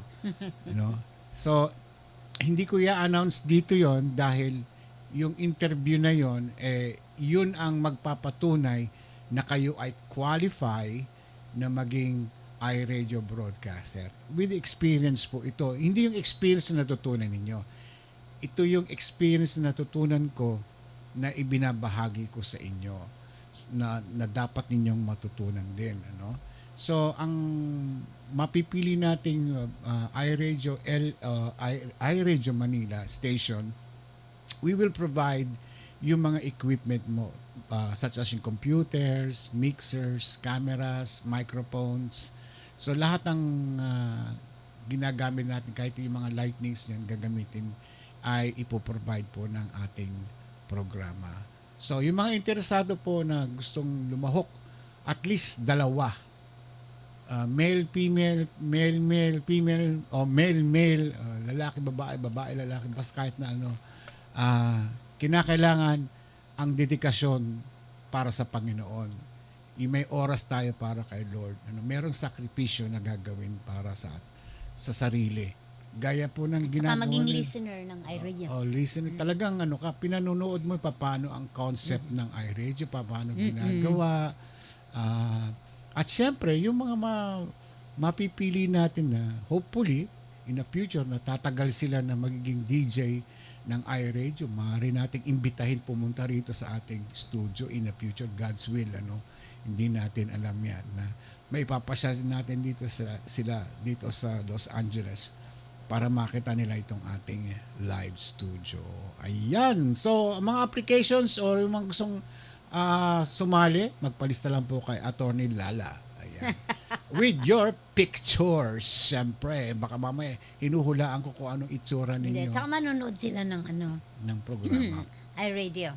Speaker 7: So, hindi ko i-announce dito yon dahil yung interview na yon, yun ang magpapatunay na kayo ay qualify na maging iRadio broadcaster. With experience po ito. Hindi yung experience na natutunan ninyo. Ito yung experience na natutunan ko na ibinabahagi ko sa inyo na dapat ninyong matutunan din. So, ang mapipili nating iRadio Manila station, we will provide yung mga equipment mo, such as yung computers, mixers, cameras, microphones. So lahat ng ginagamit natin, kahit yung mga lightnings yan gagamitin, ay ipoprovide po ng ating programa. So yung mga interesado po na gustong lumahok, at least dalawa, male, female, male, female, o male, lalaki, babae, babae, lalaki, basta kahit na ano, kinakailangan ang dedikasyon para sa Panginoon. May oras tayo para kay Lord. Merong sakripisyo na gagawin para sa sarili. Gaya po ng ginagawa.
Speaker 9: Saka maging listener ng iRadio.
Speaker 7: Listener. Talagang pinanonood mo paano ang concept ng iRadio, paano ginagawa. At syempre, yung mga mapipili natin na hopefully, in the future, natatagal sila na magiging DJ ng iRadio, maaari nating imbitahin pumunta rito sa ating studio in the future, God's will, hindi natin alam yan, na may ipapasya natin dito sila dito sa Los Angeles para makita nila itong ating live studio. Ayan. So, mga applications or yung mga gustong sumali, magpalista lang po kay Attorney Lala. Ayan. With your pictures. Siyempre, baka mamaya hinuhulaan ko kung anong itsura ninyo.
Speaker 9: Hindi, tsaka manonood sila ng
Speaker 7: ng programa.
Speaker 9: iRadio.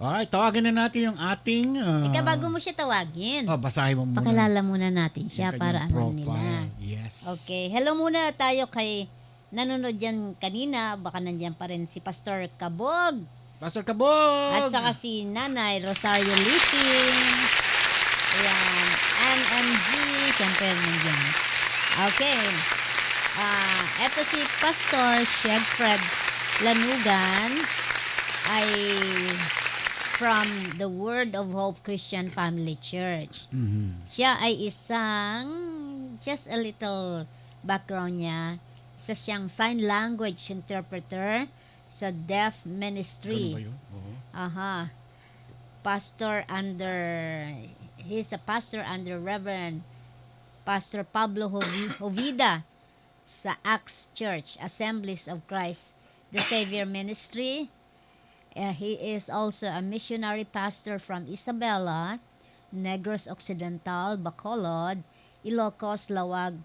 Speaker 7: Alright, tawagin na natin yung ating...
Speaker 9: Ika, bago mo siya tawagin.
Speaker 7: Basahin mo muna.
Speaker 9: Pakilala muna natin siya para ano nila.
Speaker 7: Yes.
Speaker 9: Okay, hello muna tayo kay nanonood dyan kanina. Baka nandyan pa rin si Pastor Kabog.
Speaker 7: Pastor Kabog!
Speaker 9: At saka si Nanay Rosario Lising. Ayan. NMG. Siyempre nandiyan. Okay. Eto si Pastor Shegfred Lanugan ay from the Word of Hope Christian Family Church. Siya ay isang, just a little background niya, isa siyang sign language interpreter sa deaf ministry.
Speaker 7: Ano ba yun?
Speaker 9: He's a pastor under Reverend Pastor Pablo Jovida sa Acts Church, Assemblies of Christ the Savior Ministry. He is also a missionary pastor from Isabela, Negros Occidental, Bacolod, Ilocos, Lawag,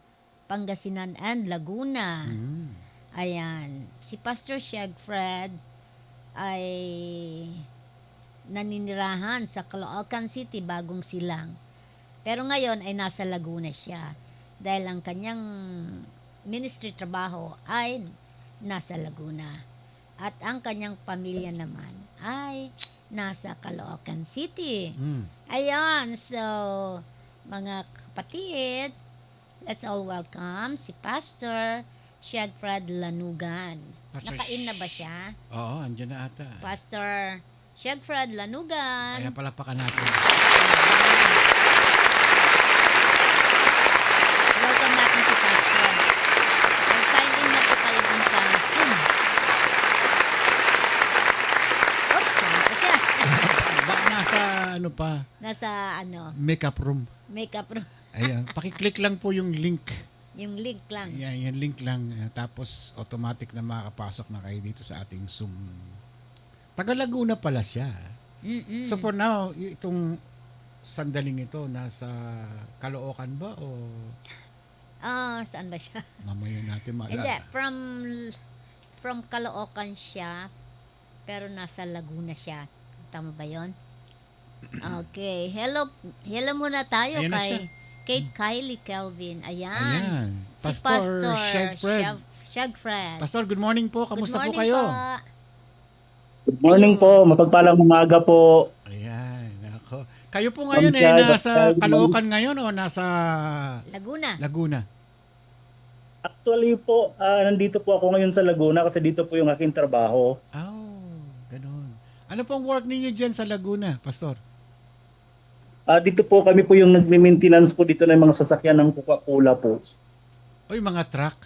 Speaker 9: Pangasinan, and Laguna. Ayan. Si Pastor Shegfred ay naninirahan sa Caloocan City, Bagong Silang. Pero ngayon ay nasa Laguna siya dahil ang kanyang ministry trabaho ay nasa Laguna. At ang kanyang pamilya naman ay nasa Caloocan City. Ayan. So, mga kapatid, let's all welcome si Pastor Shegfred Lanugan. Nakain na ba siya?
Speaker 7: Oo, andyan na ata.
Speaker 9: Pastor Shegfred Lanugan.
Speaker 7: Kaya palapakan natin.
Speaker 9: Welcome natin si Pastor. Mag-sign in na po kayo dun sa Zoom. Oops, saan pa siya?
Speaker 7: Nasa ano pa?
Speaker 9: Nasa
Speaker 7: Makeup room.
Speaker 9: Makeup room.
Speaker 7: Ayan, pakiclick lang po yung link.
Speaker 9: Yung link lang.
Speaker 7: Yan, yung link lang. Tapos automatic na makakapasok na kayo dito sa ating Zoom. Taga Laguna pala siya. So for now, itong sandaling ito, nasa Caloocan ba o...
Speaker 9: Saan ba siya?
Speaker 7: Mamaya natin maalala.
Speaker 9: Hindi, from Caloocan siya, pero nasa Laguna siya. Tama ba yun? Okay. Hello muna tayo
Speaker 7: Ayan
Speaker 9: kay Kylie Kelvin. Ayan.
Speaker 7: Ayan.
Speaker 9: Si Pastor Shegfred.
Speaker 7: Pastor, good morning po. Kamusta po kayo?
Speaker 19: Good morning po. Mapagpalang umaga po.
Speaker 7: Ayan. Ako. Kayo po ngayon nasa Caloocan ngayon o nasa Laguna?
Speaker 19: Actually po, nandito po ako ngayon sa Laguna kasi dito po yung aking trabaho.
Speaker 7: Ganun. Ano pong work ninyo dyan sa Laguna, Pastor?
Speaker 19: Dito po kami po yung nagme-maintenance po dito ng mga sasakyan ng Coca-Cola po.
Speaker 7: Yung mga truck?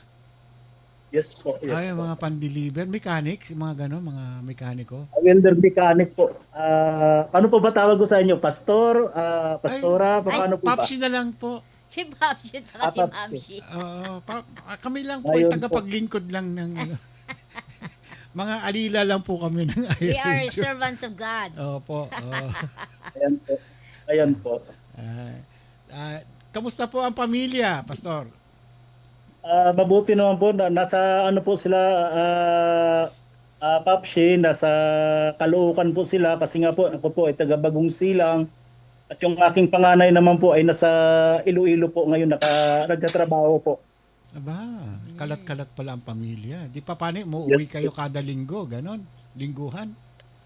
Speaker 19: Yes po.
Speaker 7: Ay, mga pan-deliver, mechanics, mga gano'n, mga mekaniko?
Speaker 19: Welder mechanic po. Ano po ba tawag ko sa inyo? Pastor? Pastora? Paano po ba?
Speaker 7: Papsi na lang po.
Speaker 9: Si Papsi at saka si Mamsi.
Speaker 7: Kami lang po ay tagapaglingkod lang ng mga alila lang po kami ng
Speaker 9: We are
Speaker 7: iRadio.
Speaker 9: servants of God.
Speaker 7: Opo.
Speaker 19: Ayan po. Ayan po.
Speaker 7: Kamusta po ang pamilya, Pastor?
Speaker 19: Mabuti naman po. Nasa ano po sila, Papsi, nasa Caloocan po sila kasi nga po ako po ay taga Bagong Silang at yung aking panganay naman po ay nasa Iloilo po ngayon nagtatrabaho po.
Speaker 7: Aba, kalat-kalat pala ang pamilya. Di pa paano, umuwi kayo kada linggo, ganon? Lingguhan?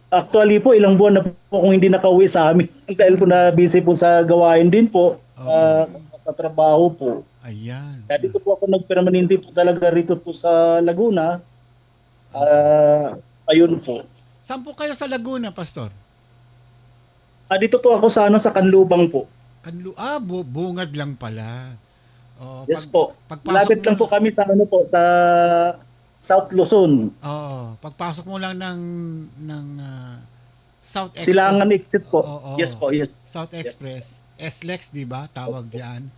Speaker 19: Actually po, ilang buwan na po kung hindi nakauwi sa amin dahil po na busy po sa gawain din po sa trabaho po.
Speaker 7: Ayan.
Speaker 19: Kaya dito po ako nagpermanente po talaga rito po sa Laguna. Ayun po.
Speaker 7: Saan po kayo sa Laguna, Pastor?
Speaker 19: Dito po ako sa Kanlubang po.
Speaker 7: Bungad lang pala.
Speaker 19: Yes po. Malapit lang po kami sa sa South Luzon.
Speaker 7: Oo. Pagpasok mo lang ng South Express.
Speaker 19: Silangan exit po. Yes po, yes.
Speaker 7: South Express. SLEX, di ba? Tawag diyan.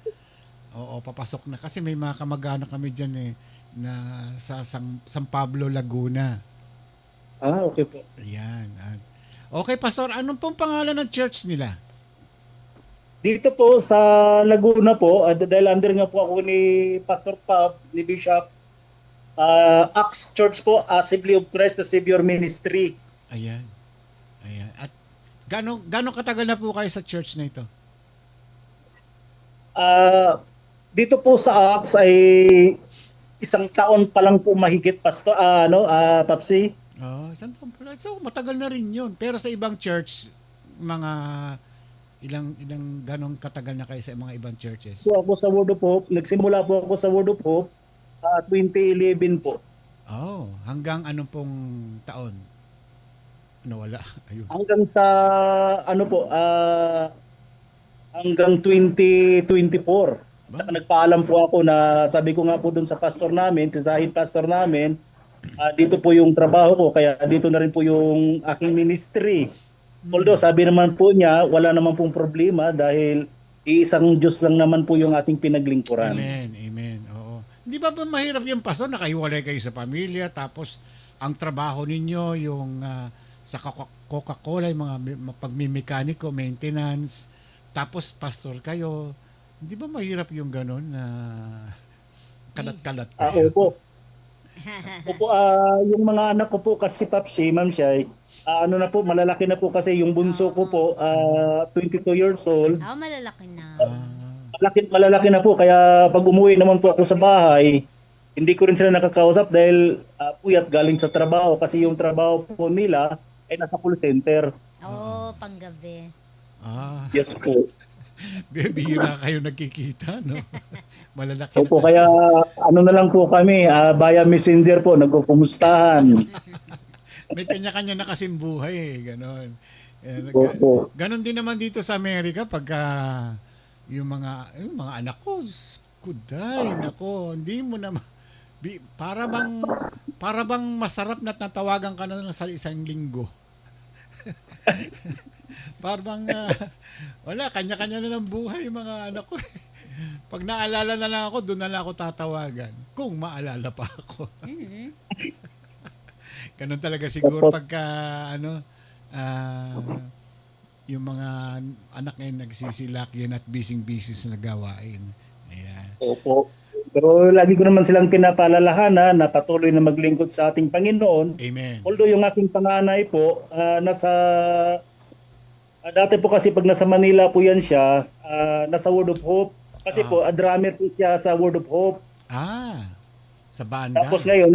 Speaker 7: Oo, papasok na. Kasi may mga kamag-anak kami dyan na sa San Pablo, Laguna.
Speaker 19: Okay po.
Speaker 7: Ayan. Okay, Pastor, anong pong pangalan ng church nila?
Speaker 19: Dito po sa Laguna po, dahil under nga po ako ni Pastor Pab, ni Bishop, Acts Church po, Assembly of Christ the Savior Ministry.
Speaker 7: Ayan. At gano'ng katagal na po kayo sa church na ito?
Speaker 19: Dito po sa Acts ay 1 taon pa lang po mahigit, Pastor, Papsi.
Speaker 7: Isang taon pa lang. So, matagal na rin yun. Pero sa ibang church, mga ilang ganong katagal na kayo sa mga ibang churches?
Speaker 19: Po ako sa Word of Hope, nagsimula po ako sa Word of Hope 2011 po.
Speaker 7: Hanggang anong pong taon? Wala. Ayun.
Speaker 19: Hanggang sa hanggang 2024. Saka nagpaalam po ako na sabi ko nga po doon sa pastor namin, tisahin pastor namin, dito po yung trabaho ko kaya dito na rin po yung aking ministry. Although sabi naman po niya, wala naman pong problema dahil iisang Diyos lang naman po yung ating pinaglingkuran.
Speaker 7: Amen. Oo. Hindi ba mahirap yung pastor, nakahiwalay kayo sa pamilya, tapos ang trabaho ninyo yung sa Coca-Cola, yung mga pagmimekaniko, maintenance, tapos pastor kayo. Hindi ba mahirap yung gano'n na kalat-kalat kayo?
Speaker 19: Opo. Yung mga anak ko po kasi Papsi, Ma'am Shai, na po, malalaki na po kasi yung bunso ko po, 22 years old.
Speaker 9: Malalaki na.
Speaker 19: Malalaki na po, kaya pag umuwi naman po ako sa bahay, hindi ko rin sila nakakausap dahil puyat galing sa trabaho kasi yung trabaho po nila ay nasa call center.
Speaker 9: Panggabi.
Speaker 19: Yes po.
Speaker 7: Bihira kayo nagkikita, no? Malalaki
Speaker 19: Opo, kaya na lang po kami, via messenger po, nagkukumustahan.
Speaker 7: May kanya-kanya na kasing buhay, ganon. Ganon din naman dito sa Amerika pagka yung mga anak ko, kuday, nako, hindi mo na para bang masarap na natawagan ka na sa isang linggo. Parang wala, kanya-kanya na ng buhay mga anak ko. Pag naalala na lang ako, doon na lang ako tatawagan. Kung maalala pa ako. Ganun talaga siguro pagka yung mga anak ngayon nagsisilak yun at busy sa gawain. Ayan.
Speaker 19: Opo. Pero lagi ko naman silang pinapaalalahanan na patuloy na maglingkod sa ating Panginoon.
Speaker 7: Amen.
Speaker 19: Although yung aking panganay po, dati po kasi pag nasa Manila po yan siya, nasa Word of Hope. Kasi po, drummer po siya sa Word of Hope.
Speaker 7: Sa banda.
Speaker 19: Tapos ngayon,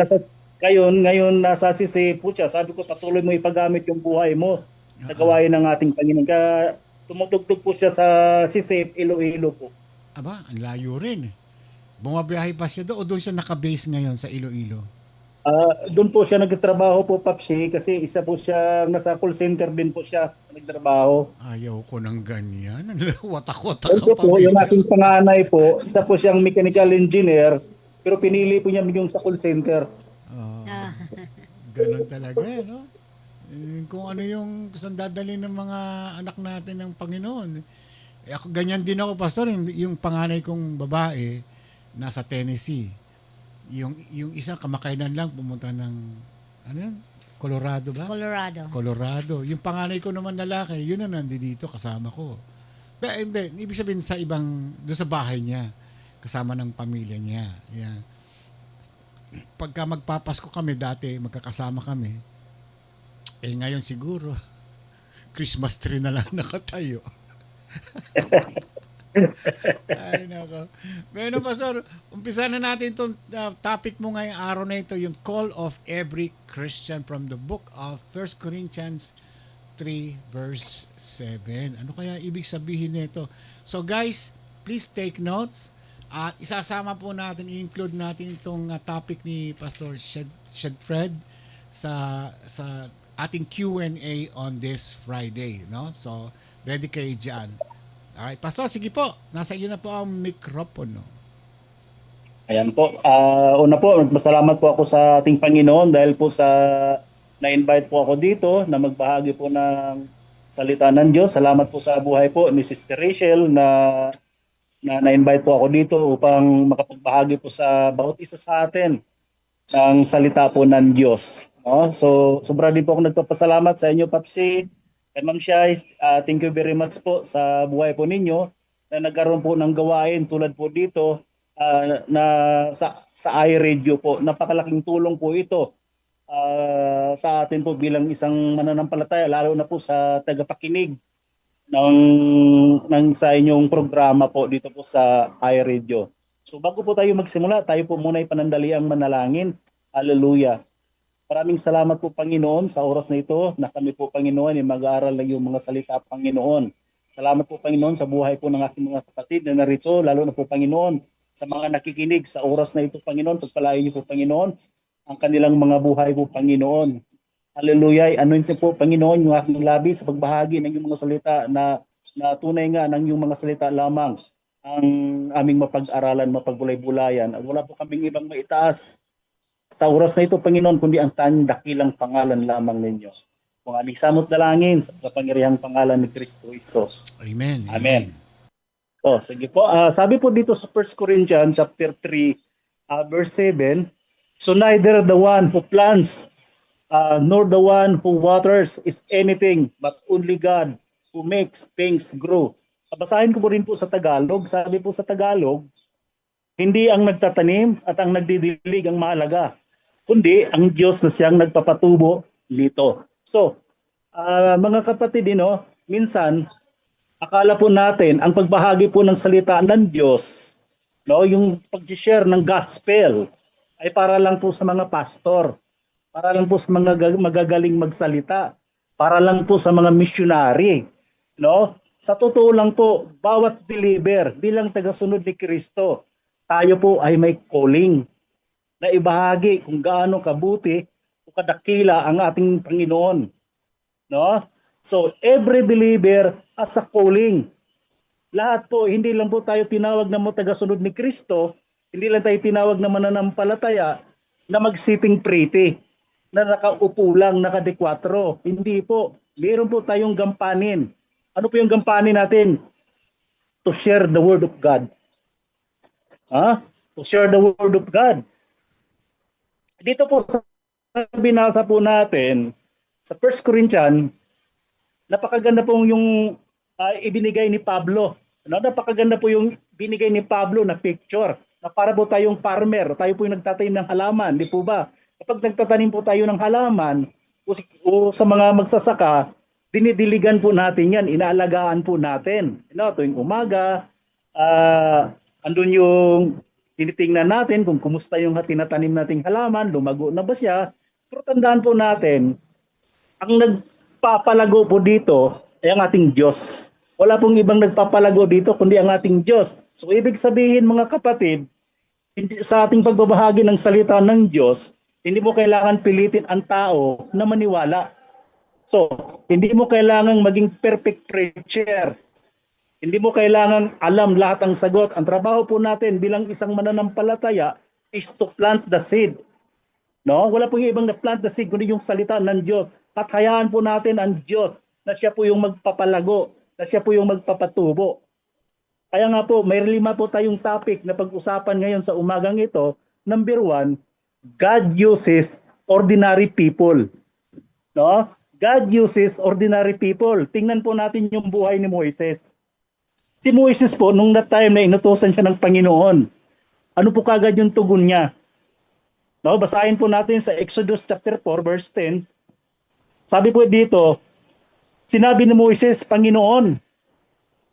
Speaker 19: nasa CC po siya. Sabi ko, patuloy mo ipagamit yung buhay mo sa gawain ng ating Panginoon. Kaya tumutugtog po siya sa CC Iloilo po.
Speaker 7: Aba, ang layo rin. Bumabiyahe pa siya doon o doon siya nakabase ngayon sa Iloilo?
Speaker 19: Doon po siya nagtrabaho po, Papsi, kasi isa po siya, nasa call center din po siya nagtrabaho.
Speaker 7: Ayaw ko ng ganyan. Watak-watak
Speaker 19: ka pa. Yung ating panganay po, isa po siyang mechanical engineer, pero pinili po niya yung sa call center.
Speaker 7: Ganon talaga, no? Kung ano yung sandadali ng mga anak natin ng Panginoon. Ako, ganyan din ako, Pastor. Yung panganay kong babae, nasa Tennessee. Yung isang kamakailan lang pumunta ng ano yan? Colorado ba? Colorado. Yung panganay ko naman lalaki, yun na nandito kasama ko. Hindi, ibig sabihin sa doon sa bahay niya, kasama ng pamilya niya. Yan. Pagka magpapasko kami dati, magkakasama kami, ngayon siguro, Christmas tree na lang nakatayo. Ay, nako. Bueno, Pastor, umpisa na natin itong topic mo ngayong araw na ito, yung call of every Christian from the book of 1 Corinthians 3 verse 7. Ano kaya ibig sabihin nito? So guys, please take notes at isasama po natin, i-include natin itong topic ni Pastor Shedfred sa ating Q&A on this Friday, no? So, ready kayo dyan. Alright, Pastor, sige po. Nasa iyo na po ang mikropono.
Speaker 19: Ayan po. Una po, masalamat po ako sa ating Panginoon dahil po sa na-invite po ako dito na magbahagi po ng salita ng Diyos. Salamat po sa buhay po ni Sister Rachel na-invite po ako dito upang makapagbahagi po sa bawat isa sa atin ng salita po ng Diyos. No? So, sobra din po ako nagpapasalamat sa inyo, Papsi, kay Ma'am Shai. Thank you very much po sa buhay po ninyo na nagkaroon po ng gawain tulad po dito na sa iRadio po. Napakalaking tulong po ito sa atin po bilang isang mananampalataya, lalo na po sa tagapakinig ng sa inyong programa po dito po sa iRadio. So bago po tayo magsimula, tayo po muna ipanandaliang manalangin. Hallelujah. Maraming salamat po, Panginoon, sa oras na ito na kami po, Panginoon, ay mag-aaral ng iyong mga salita, Panginoon. Salamat po, Panginoon, sa buhay po ng aking mga kapatid na narito, lalo na po, Panginoon, sa mga nakikinig sa oras na ito, Panginoon. Pagpalain niyo po, Panginoon, ang kanilang mga buhay po, Panginoon. Hallelujah. Anointin po, Panginoon, yung aking labi sa pagbahagi ng iyong mga salita na tunay nga ng iyong mga salita lamang ang aming mapag-aralan, mapagbulay-bulayan. At wala po kaming ibang maitaas sa oras na ito, Panginoon, kundi ang tanyang dakilang pangalan lamang ninyo. Kung aming samot dalangin sa kapangyarihang pangalan ni Kristo Isos.
Speaker 7: Amen.
Speaker 19: Amen. So, sige po. Sabi po dito sa 1 Corinthians chapter 3, verse 7, so neither the one who plants nor the one who waters is anything, but only God who makes things grow. Basahin ko po rin po sa Tagalog. Sabi po sa Tagalog, hindi ang nagtatanim at ang nagdidilig ang mahalaga, kundi ang Diyos na siyang nagpapatubo nito. So, mga kapatid, minsan, akala po natin, ang pagbahagi po ng salita ng Diyos, yung pag-share ng gospel, ay para lang po sa mga pastor, para lang po sa mga magagaling magsalita, para lang po sa mga missionary. Sa totoo lang po, bawat believer, bilang tagasunod ni Kristo, tayo po ay may calling na ibahagi kung gaano kabuti o kadakila ang ating Panginoon. So, every believer has a calling. Lahat po, hindi lang po tayo tinawag na mga tagasunod ni Kristo, hindi lang tayo tinawag na mananampalataya na mag-sitting pretty, na nakaupo lang, naka-4. Hindi po. Meron po tayong gampanin. Ano po yung gampanin natin? To share the Word of God. To share the Word of God. Dito po sa binasa po natin, sa 1 Corinthians, napakaganda po yung ibinigay ni Pablo. Napakaganda po yung binigay ni Pablo na picture. Na para po tayong farmer, tayo po yung nagtatanim ng halaman, di po ba? Kapag nagtatanim po tayo ng halaman, o sa mga magsasaka, dinidiligan po natin yan, inaalagaan po natin. Tuwing umaga, andun yung tinitingnan natin kung kumusta yung tinatanim nating halaman, lumago na ba siya. Pero tandaan po natin, ang nagpapalago po dito ay ang ating Diyos. Wala pong ibang nagpapalago dito kundi ang ating Diyos. So ibig sabihin, mga kapatid, sa ating pagbabahagi ng salita ng Diyos, hindi mo kailangan pilitin ang tao na maniwala. So, hindi mo kailangan maging perfect preacher. Hindi mo kailangan alam lahat ang sagot. Ang trabaho po natin bilang isang mananampalataya is to plant the seed. Wala po yung ibang na plant the seed kundi yung salita ng Diyos. Pathayaan po natin ang Diyos na siya po yung magpapalago, na siya po yung magpapatubo. Kaya nga po, may 5 po tayong topic na pag-usapan ngayon sa umagang ito. Number 1, God uses ordinary people. No? God uses ordinary people. Tingnan po natin yung buhay ni Moises. Si Moises po, nung that time na inutusan siya ng Panginoon, ano po kagad yung tugon niya? No, basahin po natin sa Exodus chapter 4 verse 10. Sabi po dito, sinabi ni Moises, Panginoon,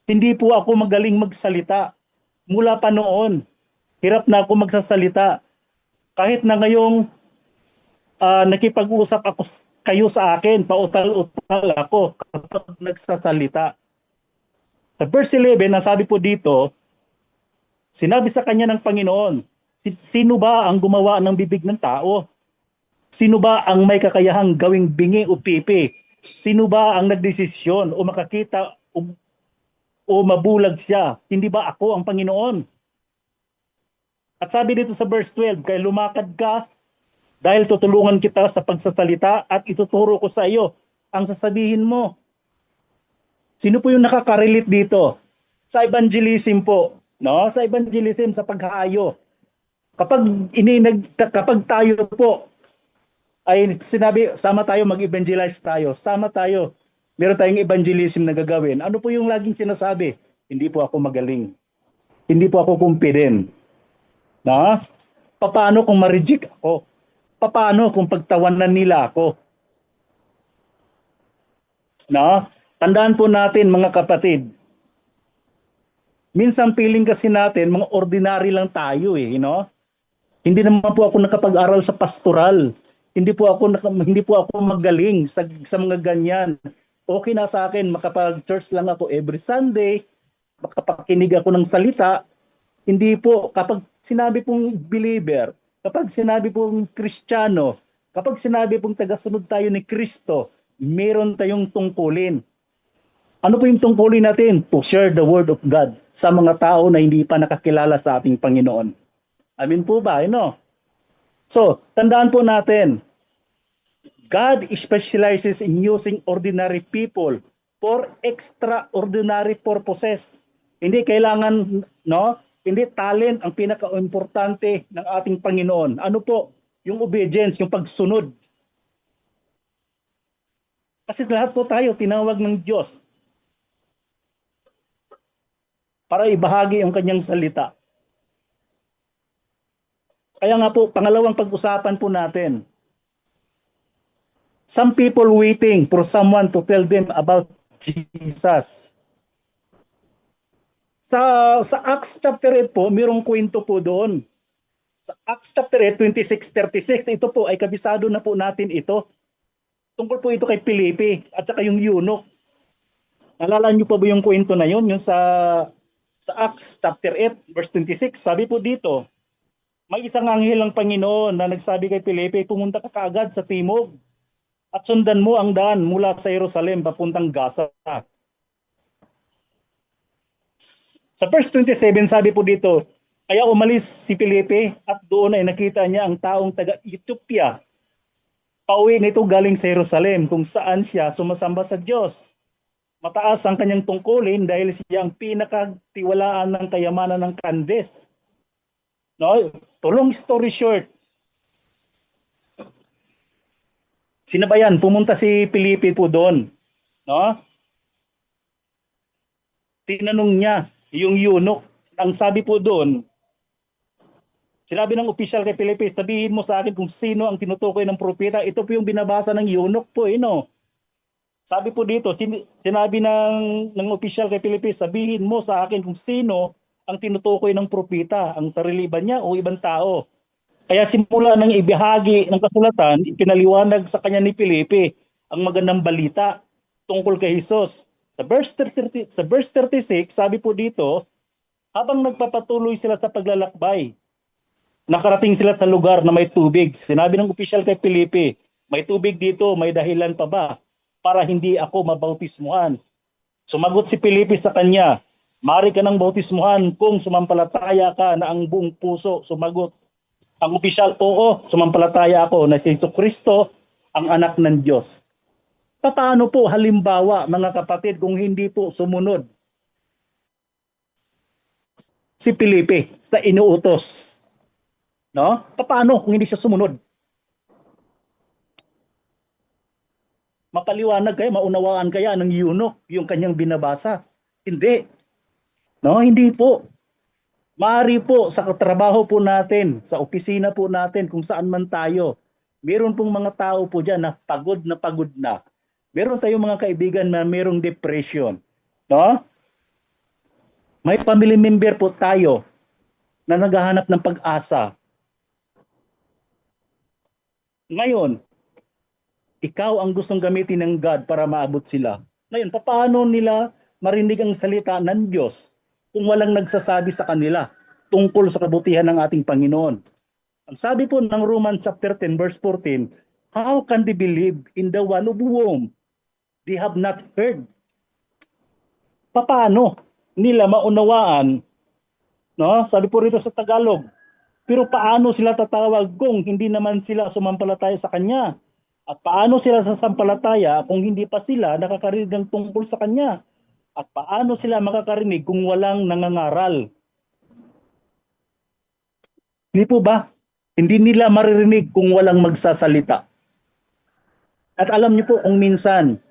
Speaker 19: hindi po ako magaling magsalita. Mula pa noon, hirap na ako magsasalita. Kahit na ngayong nakipag-usap ako kayo sa akin, pautal-utal ako kapag nagsasalita. Sa verse 11, nasabi po dito, sinabi sa kanya ng Panginoon, sino ba ang gumawa ng bibig ng tao? Sino ba ang may kakayahang gawing bingi o pipi? Sino ba ang nagdesisyon o makakita o mabulag siya? Hindi ba ako ang Panginoon? At sabi dito sa verse 12, kaya lumakad ka dahil tutulungan kita sa pagsasalita at ituturo ko sa iyo ang sasabihin mo. Sino po yung nakaka-relate dito? Sa evangelism po, no? Sa evangelism, sa paghahayo. Kapag tayo po ay sinabi, sama tayo mag-evangelize tayo, sama tayo, meron tayong evangelism na gagawin. Ano po yung laging sinasabi? Hindi po ako magaling. Hindi po ako confident. No? Paano kung ma-reject ako? Paano kung pagtawanan nila ako? No? Tandaan po natin mga kapatid, minsan feeling kasi natin, mga ordinary lang tayo eh, you know? Hindi naman po ako nakapag-aral sa pastoral. Hindi po ako magaling sa mga ganyan. Okay na sa akin, makapag-church lang ako every Sunday, makapakinig ako ng salita. Hindi po, kapag sinabi pong believer, kapag sinabi pong Kristiyano, kapag sinabi pong tagasunod tayo ni Kristo, meron tayong tungkulin. Ano po yung tungkulin natin? To share the word of God sa mga tao na hindi pa nakakilala sa ating Panginoon. Amin po ba? No? So, tandaan po natin, God specializes in using ordinary people for extraordinary purposes. Hindi kailangan, no? Hindi talent ang pinaka-importante ng ating Panginoon. Ano po? Yung obedience, yung pagsunod. Kasi lahat po tayo tinawag ng Diyos para ibahagi ang kanyang salita. Kaya nga po, pangalawang pag-usapan po natin. Some people waiting for someone to tell them about Jesus. Sa Acts chapter 8 po, mayroong kwento po doon. Sa Acts chapter 8, 26-36, ito po ay kabisado na po natin ito. Tungkol po ito kay Filipe at saka yung eunuch. Nalala niyo pa ba yung kwento na yun? Yung sa Acts chapter 8 verse 26, sabi po dito, may isang anghel ng Panginoon na nagsabi kay Filipe, pumunta ka kaagad sa timog at sundan mo ang daan mula sa Jerusalem papuntang Gaza. Sa verse 27, sabi po dito, kaya umalis si Filipe at doon ay nakita niya ang taong taga-Ethiopia. Pauwi nito galing sa Jerusalem kung saan siya sumasamba sa Diyos. Mataas ang kanyang tungkulin dahil siya ang pinakatiwalaan ng kayamanan ng Candace. No? To long story short, sinabayan, pumunta si Filipe po doon. No? Tinanong niya yung eunuch. Ang sabi po doon, sinabi ng opisyal kay Filipe, sabihin mo sa akin kung sino ang tinutukoy ng propeta. Ito po yung binabasa ng eunuch po. No? Sabi po dito, sinabi ng opisyal kay Filipe, sabihin mo sa akin kung sino ang tinutukoy ng propeta, ang sarili ba niya o ibang tao. Kaya simula nang ibahagi ng kasulatan, ipinaliwanag sa kanya ni Filipe ang magandang balita tungkol kay Jesus. Sa verse 36, sabi po dito, habang nagpapatuloy sila sa paglalakbay, nakarating sila sa lugar na may tubig. Sinabi ng opisyal kay Filipe, may tubig dito, may dahilan pa ba para hindi ako mabautismuhan? Sumagot si Filipe sa kanya, mari ka ng bautismuhan kung sumampalataya ka na ang buong puso. Sumagot ang opisyal, oo, sumampalataya ako na si Jesucristo ang anak ng Diyos. Paano po halimbawa mga kapatid kung hindi po sumunod si Filipe sa inuutos? No? Paano kung hindi siya sumunod? Mapaliwanag kaya, maunawaan kaya ng eunuch yung kanyang binabasa? Hindi. No, hindi po. Maaari po sa trabaho po natin, sa opisina po natin, kung saan man tayo, meron pong mga tao po dyan na pagod na pagod na. Meron tayong mga kaibigan na merong depression. No? May family member po tayo na naghahanap ng pag-asa. Ngayon, ikaw ang gustong gamitin ng God para maabot sila. Ngayon, paano nila marinig ang salita ng Diyos kung walang nagsasabi sa kanila tungkol sa kabutihan ng ating Panginoon? Ang sabi po ng Romans chapter 10 verse 14, how can they believe in the one of whom they have not heard? Paano nila maunawaan? No? Sabi po rito sa Tagalog, pero paano sila tatawag kung hindi naman sila sumampalataya sa Kanya? At paano sila sasampalataya kung hindi pa sila nakakarinig ng tungkol sa Kanya? At paano sila makakarinig kung walang nangangaral? Hindi po ba? Hindi nila maririnig kung walang magsasalita. At alam niyo po kung minsan,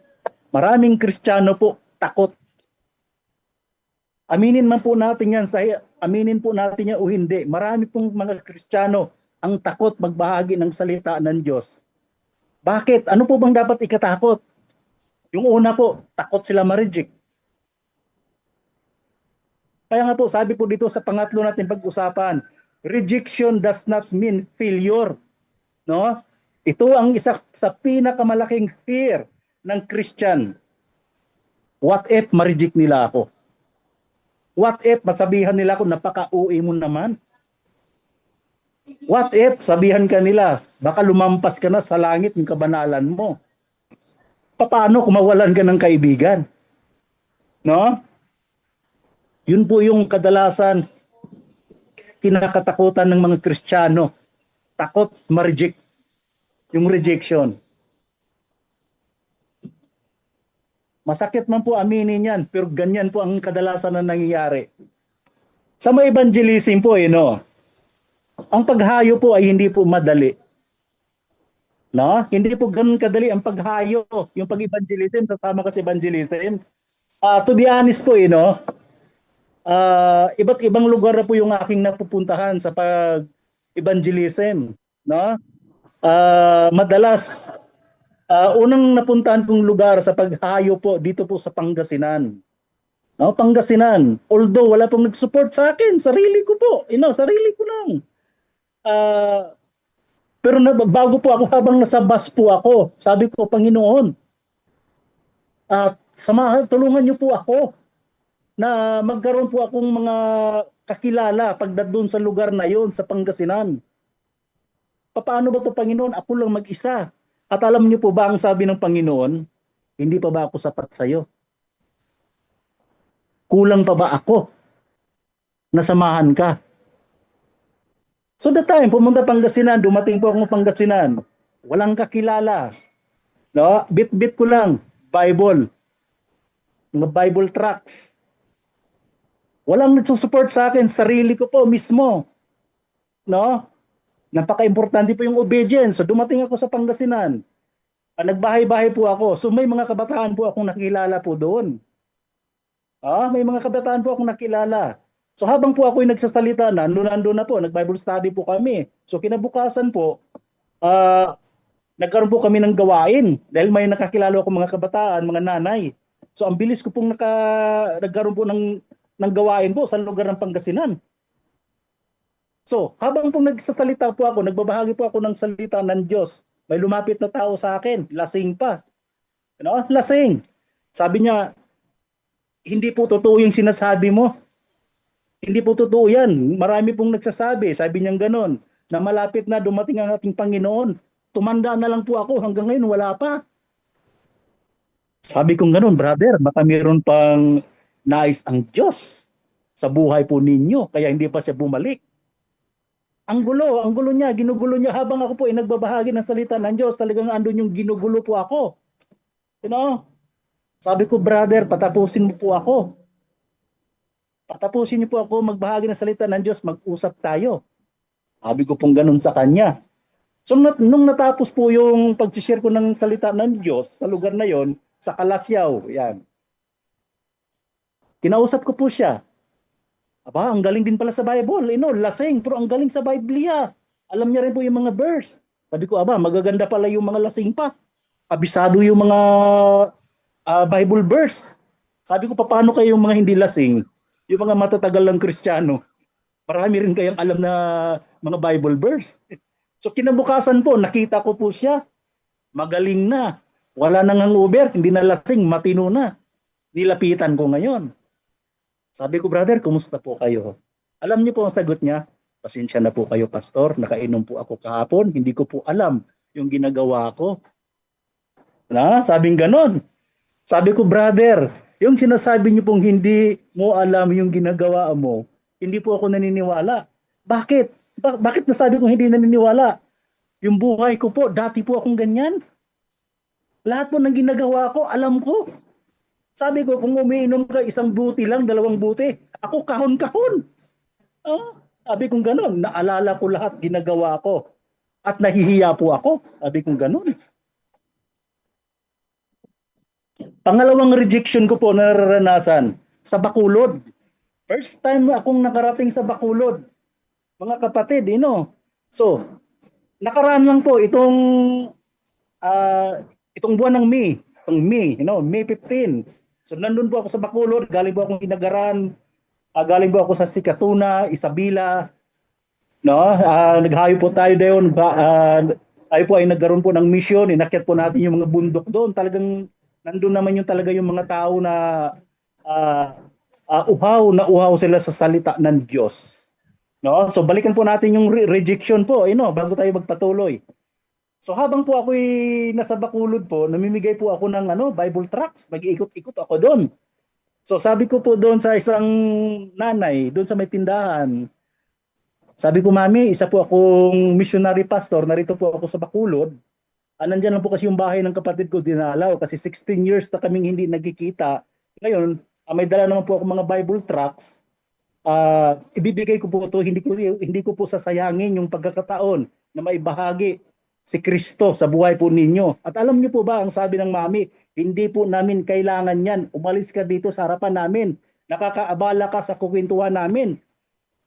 Speaker 19: maraming Kristiyano po takot. Aminin man po natin yan, aminin po natin yan o hindi. Marami pong mga Kristiyano ang takot magbahagi ng salita ng Diyos. Bakit? Ano po bang dapat ikatakot? Yung una po, takot sila ma-reject. Kaya nga po, sabi po dito sa pangatlo natin pag-usapan, rejection does not mean failure. No? Ito ang isa sa pinakamalaking fear ng Christian. What if ma-reject nila ako? What if masabihan nila ako, napaka-uwi mo naman? What if sabihan ka nila, baka lumampas ka na sa langit ng kabanalan mo? Paano kung mawalan ka ng kaibigan? No? Yun po yung kadalasan kinakatakutan ng mga Kristiyano. Takot ma-reject. Yung rejection. Masakit man po aminin yan, pero ganyan po ang kadalasan na nangyayari. Sa mga evangelism po, no? Ang paghayo po ay hindi po madali. No? Hindi po ganun kadali ang paghayo. Yung pag-evangelism, kasama ka sa evangelism. To be honest po, no? Iba't ibang lugar na po yung aking napupuntahan sa pag-evangelism. No? Madalas, unang napuntahan kong lugar sa paghayo po, dito po sa Pangasinan. No? Pangasinan. Although wala pong nag-support sa akin, sarili ko po. Sarili ko lang. Pero bago po ako, habang nasa bus po ako, sabi ko, Panginoon, tulungan niyo po ako na magkaroon po akong mga kakilala pagdating doon sa lugar na yon sa Pangasinan. Paano ba ito, Panginoon? Ako lang mag-isa. At alam niyo po ba ang sabi ng Panginoon? Hindi pa ba ako sapat sa iyo? Kulang pa ba ako? Nasamahan ka? So the time, pumunta Pangasinan, dumating po akong Pangasinan. Walang kakilala. No? Bit-bit ko lang, Bible. Mga Bible tracts. Walang nagsusupport sa akin, sarili ko po mismo. No? Napaka-importante po yung obedience. So dumating ako sa Pangasinan. Nagbahay-bahay po ako. So may mga kabataan po akong nakilala po doon. May mga kabataan po akong nakilala. So habang po ako'y nagsasalita na, nandun na po, nag-Bible study po kami. So kinabukasan po, nagkaroon po kami ng gawain dahil may nakakilala ako mga kabataan, mga nanay. So ang bilis ko pong nagkaroon po ng gawain po sa lugar ng Pangasinan. So habang po nagsasalita po ako, nagbabahagi po ako ng salita ng Diyos, may lumapit na tao sa akin, lasing pa. Lasing. Sabi niya, hindi po totoo yung sinasabi mo. Hindi po totoo yan. Marami pong nagsasabi, sabi niyang ganon, na malapit na dumating ang ating Panginoon. Tumanda na lang po ako, hanggang ngayon wala pa. Sabi kong ganon, brother, baka mayroon pang nais ang Diyos sa buhay po ninyo, kaya hindi pa siya bumalik. Ang gulo niya, ginugulo niya habang ako po ay nagbabahagi ng salita ng Diyos, talagang andun yung ginugulo po ako. Sabi ko, brother, patapusin mo po ako. Patapusin niyo po ako magbahagi ng salita ng Diyos, mag-usap tayo. Sabi ko pong ganun sa kanya. So nung natapos po yung pag-share ko ng salita ng Diyos sa lugar na yon, sa Kalasyaw, yan. Kinausap ko po siya. Aba, ang galing din pala sa Bible. Lasing, pero ang galing sa Biblia. Alam niya rin po yung mga verse. Sabi ko, aba, magaganda pala yung mga lasing pa. Kabisado yung mga Bible verse. Sabi ko, paano kayo yung mga hindi lasing? Yung mga matatagal lang Kristiyano. Marami rin kayang alam na mga Bible verse. So kinabukasan po, nakita ko po siya. Magaling na. Wala nang hangover, hindi na lasing, matino na. Nilapitan ko ngayon. Sabi ko, brother, kumusta po kayo? Alam niyo po ang sagot niya, pasensya na po kayo, pastor. Nakainom po ako kahapon. Hindi ko po alam yung ginagawa ko. Sabing ganon. Sabi ko, brother, yung sinasabi niyo pong hindi mo alam yung ginagawa mo, hindi po ako naniniwala. Bakit? Bakit nasabi kong hindi naniniwala? Yung buhay ko po, dati po akong ganyan. Lahat po ng ginagawa ko, alam ko. Sabi ko, kung umiinom ka, 1 buti lang, 2 buti. Ako kahon-kahon. Sabi kong ganon. Naalala ko lahat ginagawa ko. At nahihiya po ako. Sabi kong ganon. Pangalawang rejection ko po nararanasan sa Bacolod. First time akong nakarating sa Bacolod. Mga kapatid, So, nakaraan lang po itong buwan ng May. Itong May, May 15. So, nandun po ako sa Bacolod. Galing po akong Inagaran. Galing po ako sa Sikatuna, Isabela. Naghayo po tayo doon. Tayo po ay nagkaroon po ng mission. Inakyat po natin yung mga bundok doon. Talagang nandun naman yung mga tao na uhaw sila sa salita ng Diyos. So balikan po natin yung rejection po, bago tayo magpatuloy. So habang po ako nasa Bacolod po, namimigay po ako ng Bible tracts. Nag-iikot-ikot ako doon. So sabi ko po doon sa isang nanay, doon sa may tindahan. Sabi ko, mami, isa po akong missionary pastor, narito po ako sa Bacolod. Nandyan lang po kasi yung bahay ng kapatid ko, dinalaw. Kasi 16 years na kaming hindi nagkikita. Ngayon, may dala naman po ako mga Bible tracts. Ibibigay ko po ito, hindi ko po sasayangin yung pagkakataon na maibahagi si Kristo sa buhay po ninyo. At alam niyo po ba, ang sabi ng mami, hindi po namin kailangan yan. Umalis ka dito sa harapan namin. Nakakaabala ka sa kukwentuhan namin.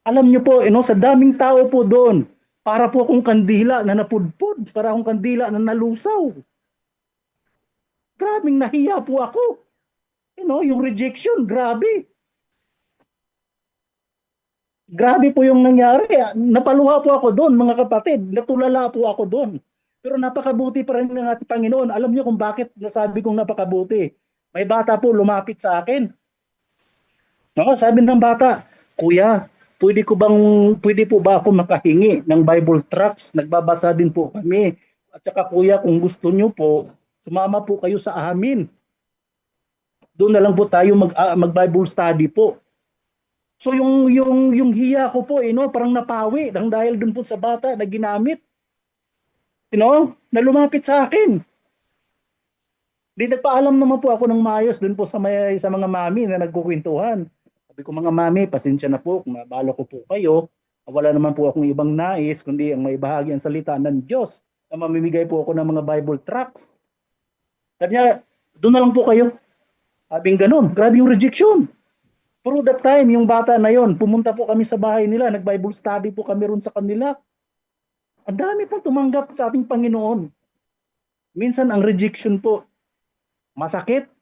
Speaker 19: Alam niyo po, sa daming tao po doon, para po akong kandila na napudpud, para akong kandila na nalusaw. Grabing nahiya po ako. Yung rejection, grabe. Grabe po yung nangyari. Napaluha po ako doon, mga kapatid. Natulala po ako doon. Pero napakabuti pa rin ng ating Panginoon. Alam niyo kung bakit nasabi kong napakabuti. May bata po lumapit sa akin. Sabi ng bata, Kuya, pwede po ba ako makahingi ng Bible tracts? Nagbabasa din po kami. At saka kuya, kung gusto niyo po, sumama po kayo sa amin. Doon na lang po tayo mag-Bible study po. So yung hiya ko po, parang napawi dahil dun po sa bata na ginamit. Na lumapit sa akin. Di nagpaalam naman po ako ng maayos dun po sa mga mami na nagkukwentuhan. Sabi ko, mga mami, pasensya na po, kung mabalo ko po kayo. Wala naman po akong ibang nais, kundi ang may bahagi ang salita ng Diyos na mamimigay po ako ng mga Bible tracts. Sabi niya, doon na lang po kayo. Sabing ganun, grabe yung rejection. Pero that time, yung bata na yon, pumunta po kami sa bahay nila, nag-Bible study po kami ron sa kanila. Ang dami po tumanggap sa ating Panginoon. Minsan ang rejection po, masakit.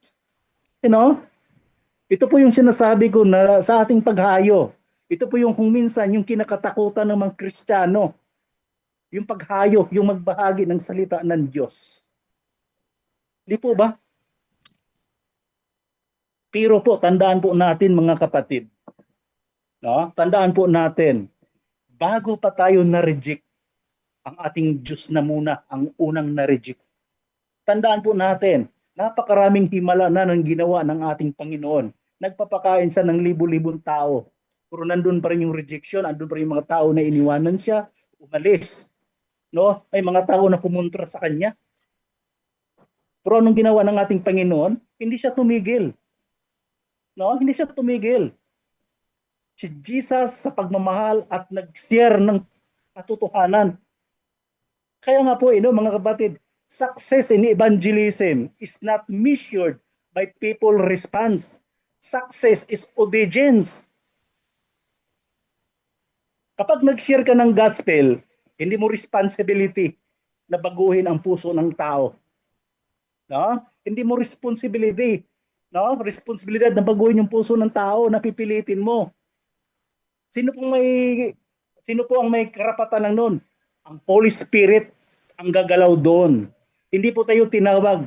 Speaker 19: Ito po yung sinasabi ko na sa ating paghayo. Ito po yung kung minsan yung kinakatakutan ng mga Kristiyano. Yung paghayo, yung magbahagi ng salita ng Diyos. Di po ba? Pero po, tandaan po natin mga kapatid. Tandaan po natin, bago pa tayo na-reject, ang ating Diyos na muna ang unang na-reject. Tandaan po natin, napakaraming himala na ng ginawa ng ating Panginoon. Nagpapakain siya ng libu-libong tao. Pero nandun pa rin yung rejection, nandun pa rin yung mga tao na iniwanan siya, umalis. May mga tao na pumuntra sa kanya. Pero anong ginawa ng ating Panginoon? Hindi siya tumigil. Hindi siya tumigil. Si Jesus sa pagmamahal at nag-share ng katotohanan. Kaya nga po, mga kapatid, success in evangelism is not measured by people response. Success is obedience. Kapag nag-share ka ng gospel, hindi mo responsibility na baguhin ang puso ng tao. No? Hindi mo responsibility, no? Responsibilidad na baguhin yung puso ng tao na pipilitin mo. Sino po ang may karapatan lang noon? Ang Holy Spirit ang gagalaw doon. Hindi po tayo tinawag.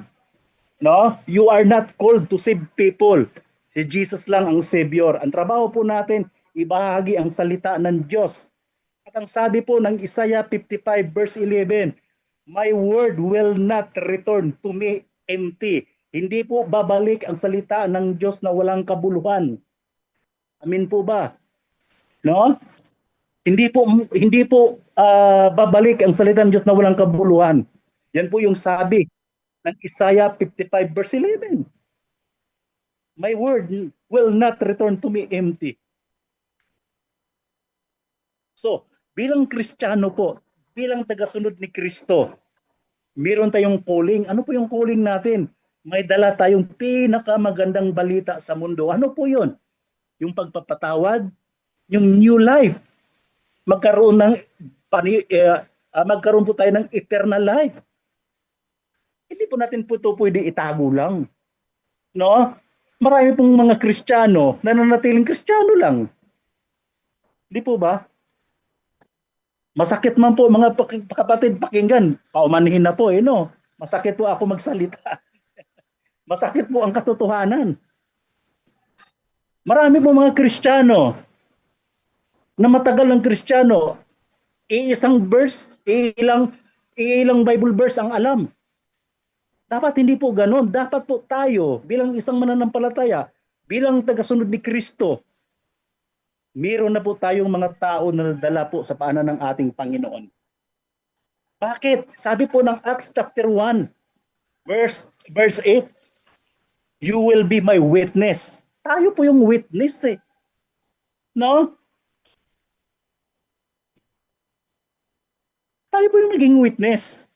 Speaker 19: No? You are not called to save people. Si Jesus lang ang Savior. Ang trabaho po natin, ibahagi ang salita ng Diyos. At ang sabi po ng Isaiah 55 verse 11, my word will not return to me empty. Hindi po babalik ang salita ng Diyos na walang kabuluhan. Amin po ba? No? Hindi po babalik ang salita ng Diyos na walang kabuluhan. Yan po yung sabi ng Isaiah 55 verse 11. My word will not return to me empty. So, bilang Kristiyano po, bilang tagasunod ni Kristo, meron tayong calling. Ano po yung calling natin? May dala tayong pinakamagandang balita sa mundo. Ano po yun? Yung pagpapatawad, yung new life. Magkaroon po tayo ng eternal life. Hindi po natin po ito pwede itago lang. No? Marami pong mga Kristiyano na nanatiling Kristiyano lang. Di po ba? Masakit man po mga kapatid pakinggan. Paumanhin na po no? Masakit po ako magsalita. Masakit po ang katotohanan. Marami po mga Kristiyano na matagal ng Kristiyano, iisang verse, ilang Bible verse ang alam. Dapat hindi po ganon. Dapat po tayo bilang isang mananampalataya, bilang tagasunod ni Kristo, meron na po tayong mga tao na nadala po sa paanan ng ating Panginoon. Bakit? Sabi po ng Acts chapter 1, verse 8, you will be my witness. Tayo po yung witness eh. No? Tayo po yung naging witness.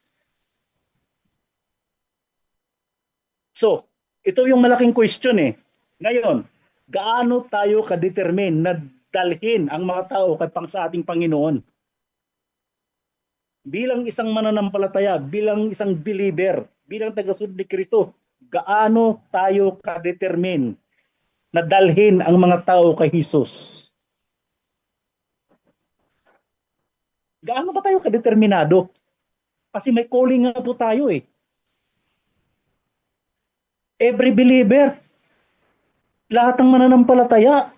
Speaker 19: So, ito yung malaking question eh. Ngayon, gaano tayo ka-determine na dalhin ang mga tao pang sa ating Panginoon? Bilang isang mananampalataya, bilang isang believer, bilang tagasunod ni Kristo, gaano tayo ka-determine na dalhin ang mga tao kay Jesus? Gaano ba tayo ka-determinado? Kasi may calling nga po tayo eh. Every believer, lahat ng mananampalataya.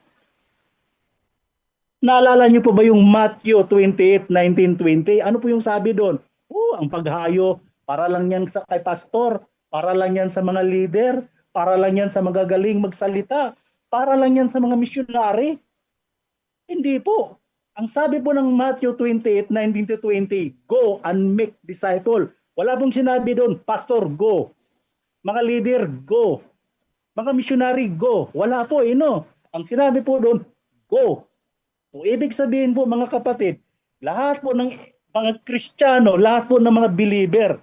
Speaker 19: Naalala niyo po ba yung Matthew 28:19-20? Ano po yung sabi doon? Ang paghayo, para lang yan kay pastor, para lang yan sa mga leader, para lang yan sa magagaling magsalita, para lang yan sa mga misyonary. Hindi po. Ang sabi po ng Matthew 28:19-20, go and make disciple. Wala pong sinabi doon, pastor, go. Mga leader, go. Mga missionary, go. Wala po, no? Ang sinabi po doon, go. So, ibig sabihin po, mga kapatid, lahat po ng mga Kristiyano, lahat po ng mga believer,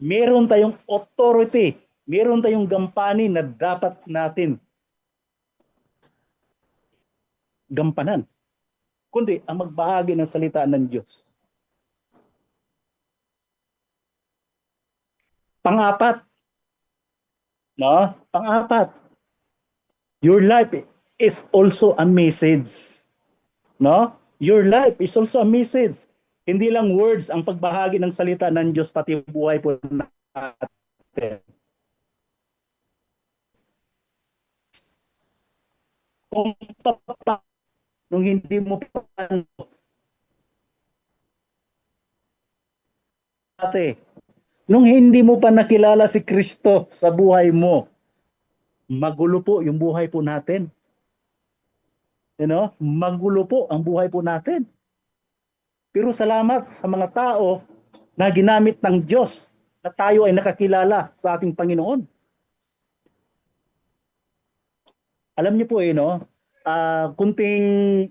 Speaker 19: meron tayong authority, meron tayong gampanin na dapat natin gampanan. Kundi ang magbahagi ng salita ng Diyos. Pang-apat, your life is also a message. No? Your life is also a message. Hindi lang words ang pagbahagi ng salita ng Diyos, pati buhay po natin. Kung nung hindi mo pa nung hindi mo pa nakilala si Kristo sa buhay mo, magulo po yung buhay po natin. Magulo po ang buhay po natin. Pero salamat sa mga tao na ginamit ng Diyos na tayo ay nakakilala sa ating Panginoon. Alam niyo po kunting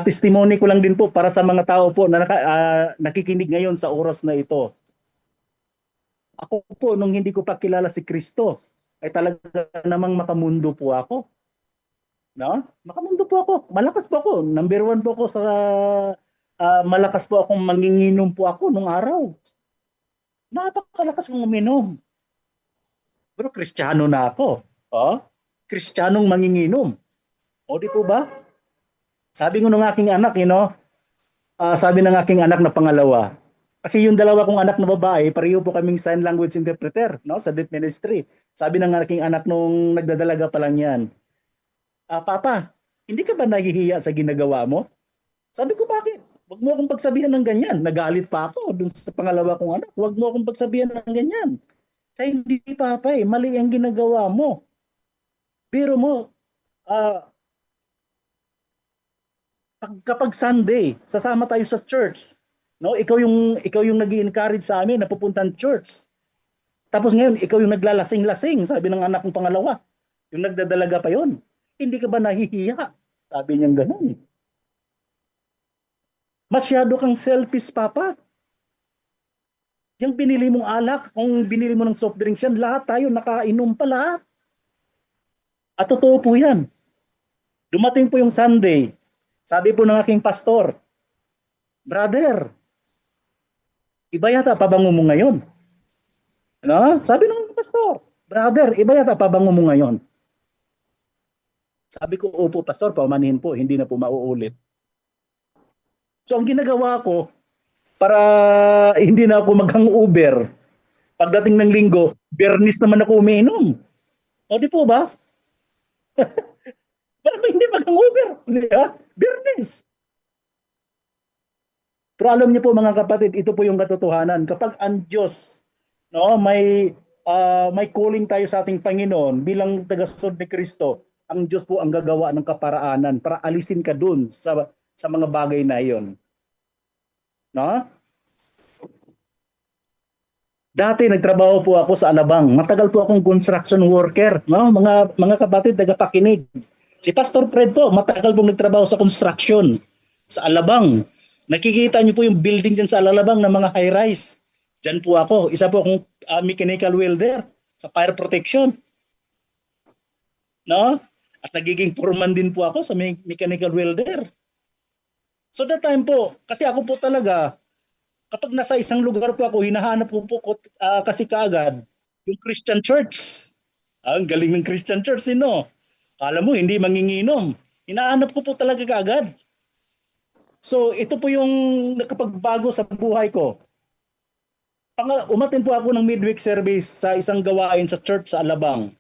Speaker 19: testimony ko lang din po para sa mga tao po na nakikinig ngayon sa oras na ito. Ako po, nung hindi ko pa kilala si Kristo, ay talaga namang makamundo po ako. No? Makamundo po ako. Malakas po ako. Number 1 po ako sa malakas po akong manginginom po ako nung araw. Napakalakas kong uminom. Pero Kristiyano na ako. Oh? Kristiyanong manginginom. O di po ba? Sabi ko ng aking anak, sabi ng aking anak na pangalawa, kasi yung dalawa kong anak na babae, pareho po kaming sign language interpreter, no, sa Deaf Ministry. Sabi ng aking anak nung nagdadalaga pa lang yan, Papa, hindi ka ba nahihiya sa ginagawa mo? Sabi ko, bakit? Huwag mo akong pagsabihan ng ganyan. Nagalit pa ako dun sa pangalawa kong anak. Huwag mo akong pagsabihan ng ganyan. Kaya hindi, Papa, mali ang ginagawa mo. Pero mo, kapag Sunday, sasama tayo sa church. No, ikaw yung nag-i-encourage sa amin na pupuntan church. Tapos ngayon, ikaw yung naglalasing-lasing, sabi ng anak kong pangalawa. Yung nagdadalaga pa yon. Hindi ka ba nahihiya? Sabi niyang gano'n. Masyado kang selfish, Papa. Yung binili mong alak, kung binili mo ng soft drinks yan, lahat tayo nakainom pala. At totoo po yan. Dumating po yung Sunday. Sabi po ng aking pastor, Brother, iba yata pabango mo ngayon. Ano? Sabi ng pastor, Brother, iba yata pabango mo ngayon. Sabi ko, opo pastor, paumanhin po, hindi na po mauulit. So ang ginagawa ko, para hindi na ako mag-hangover, pagdating ng linggo, Bernis naman ako umiinom. O di po ba? Para hindi mag-hangover. Bernis. Pero alam niyo po mga kapatid, ito po yung katotohanan. Kapag ang Diyos, may calling tayo sa ating Panginoon bilang tagasunod ni Kristo, ang Diyos po ang gagawa ng kaparaanan para alisin ka dun sa mga bagay na iyon. No? Dati nagtrabaho po ako sa Alabang. Matagal po akong construction worker, no? Mga kapatid tagapakinig. Si Pastor Fred po, matagal pong nagtrabaho sa construction sa Alabang. Nakikita niyo po yung building diyan sa Alabang ng mga high-rise. Diyan po ako. Isa po akong mechanical welder sa fire protection. No? At nagiging foreman din po ako sa mechanical welder. So that time po, kasi ako po talaga, kapag nasa isang lugar po ako, hinahanap po kasi kaagad yung Christian church. Ang galing ng Christian church, Kala mo, hindi manginginom. Hinahanap ko po talaga kaagad. So ito po yung nakapagbago sa buhay ko. Umatin po ako ng midweek service sa isang gawain sa church sa Alabang.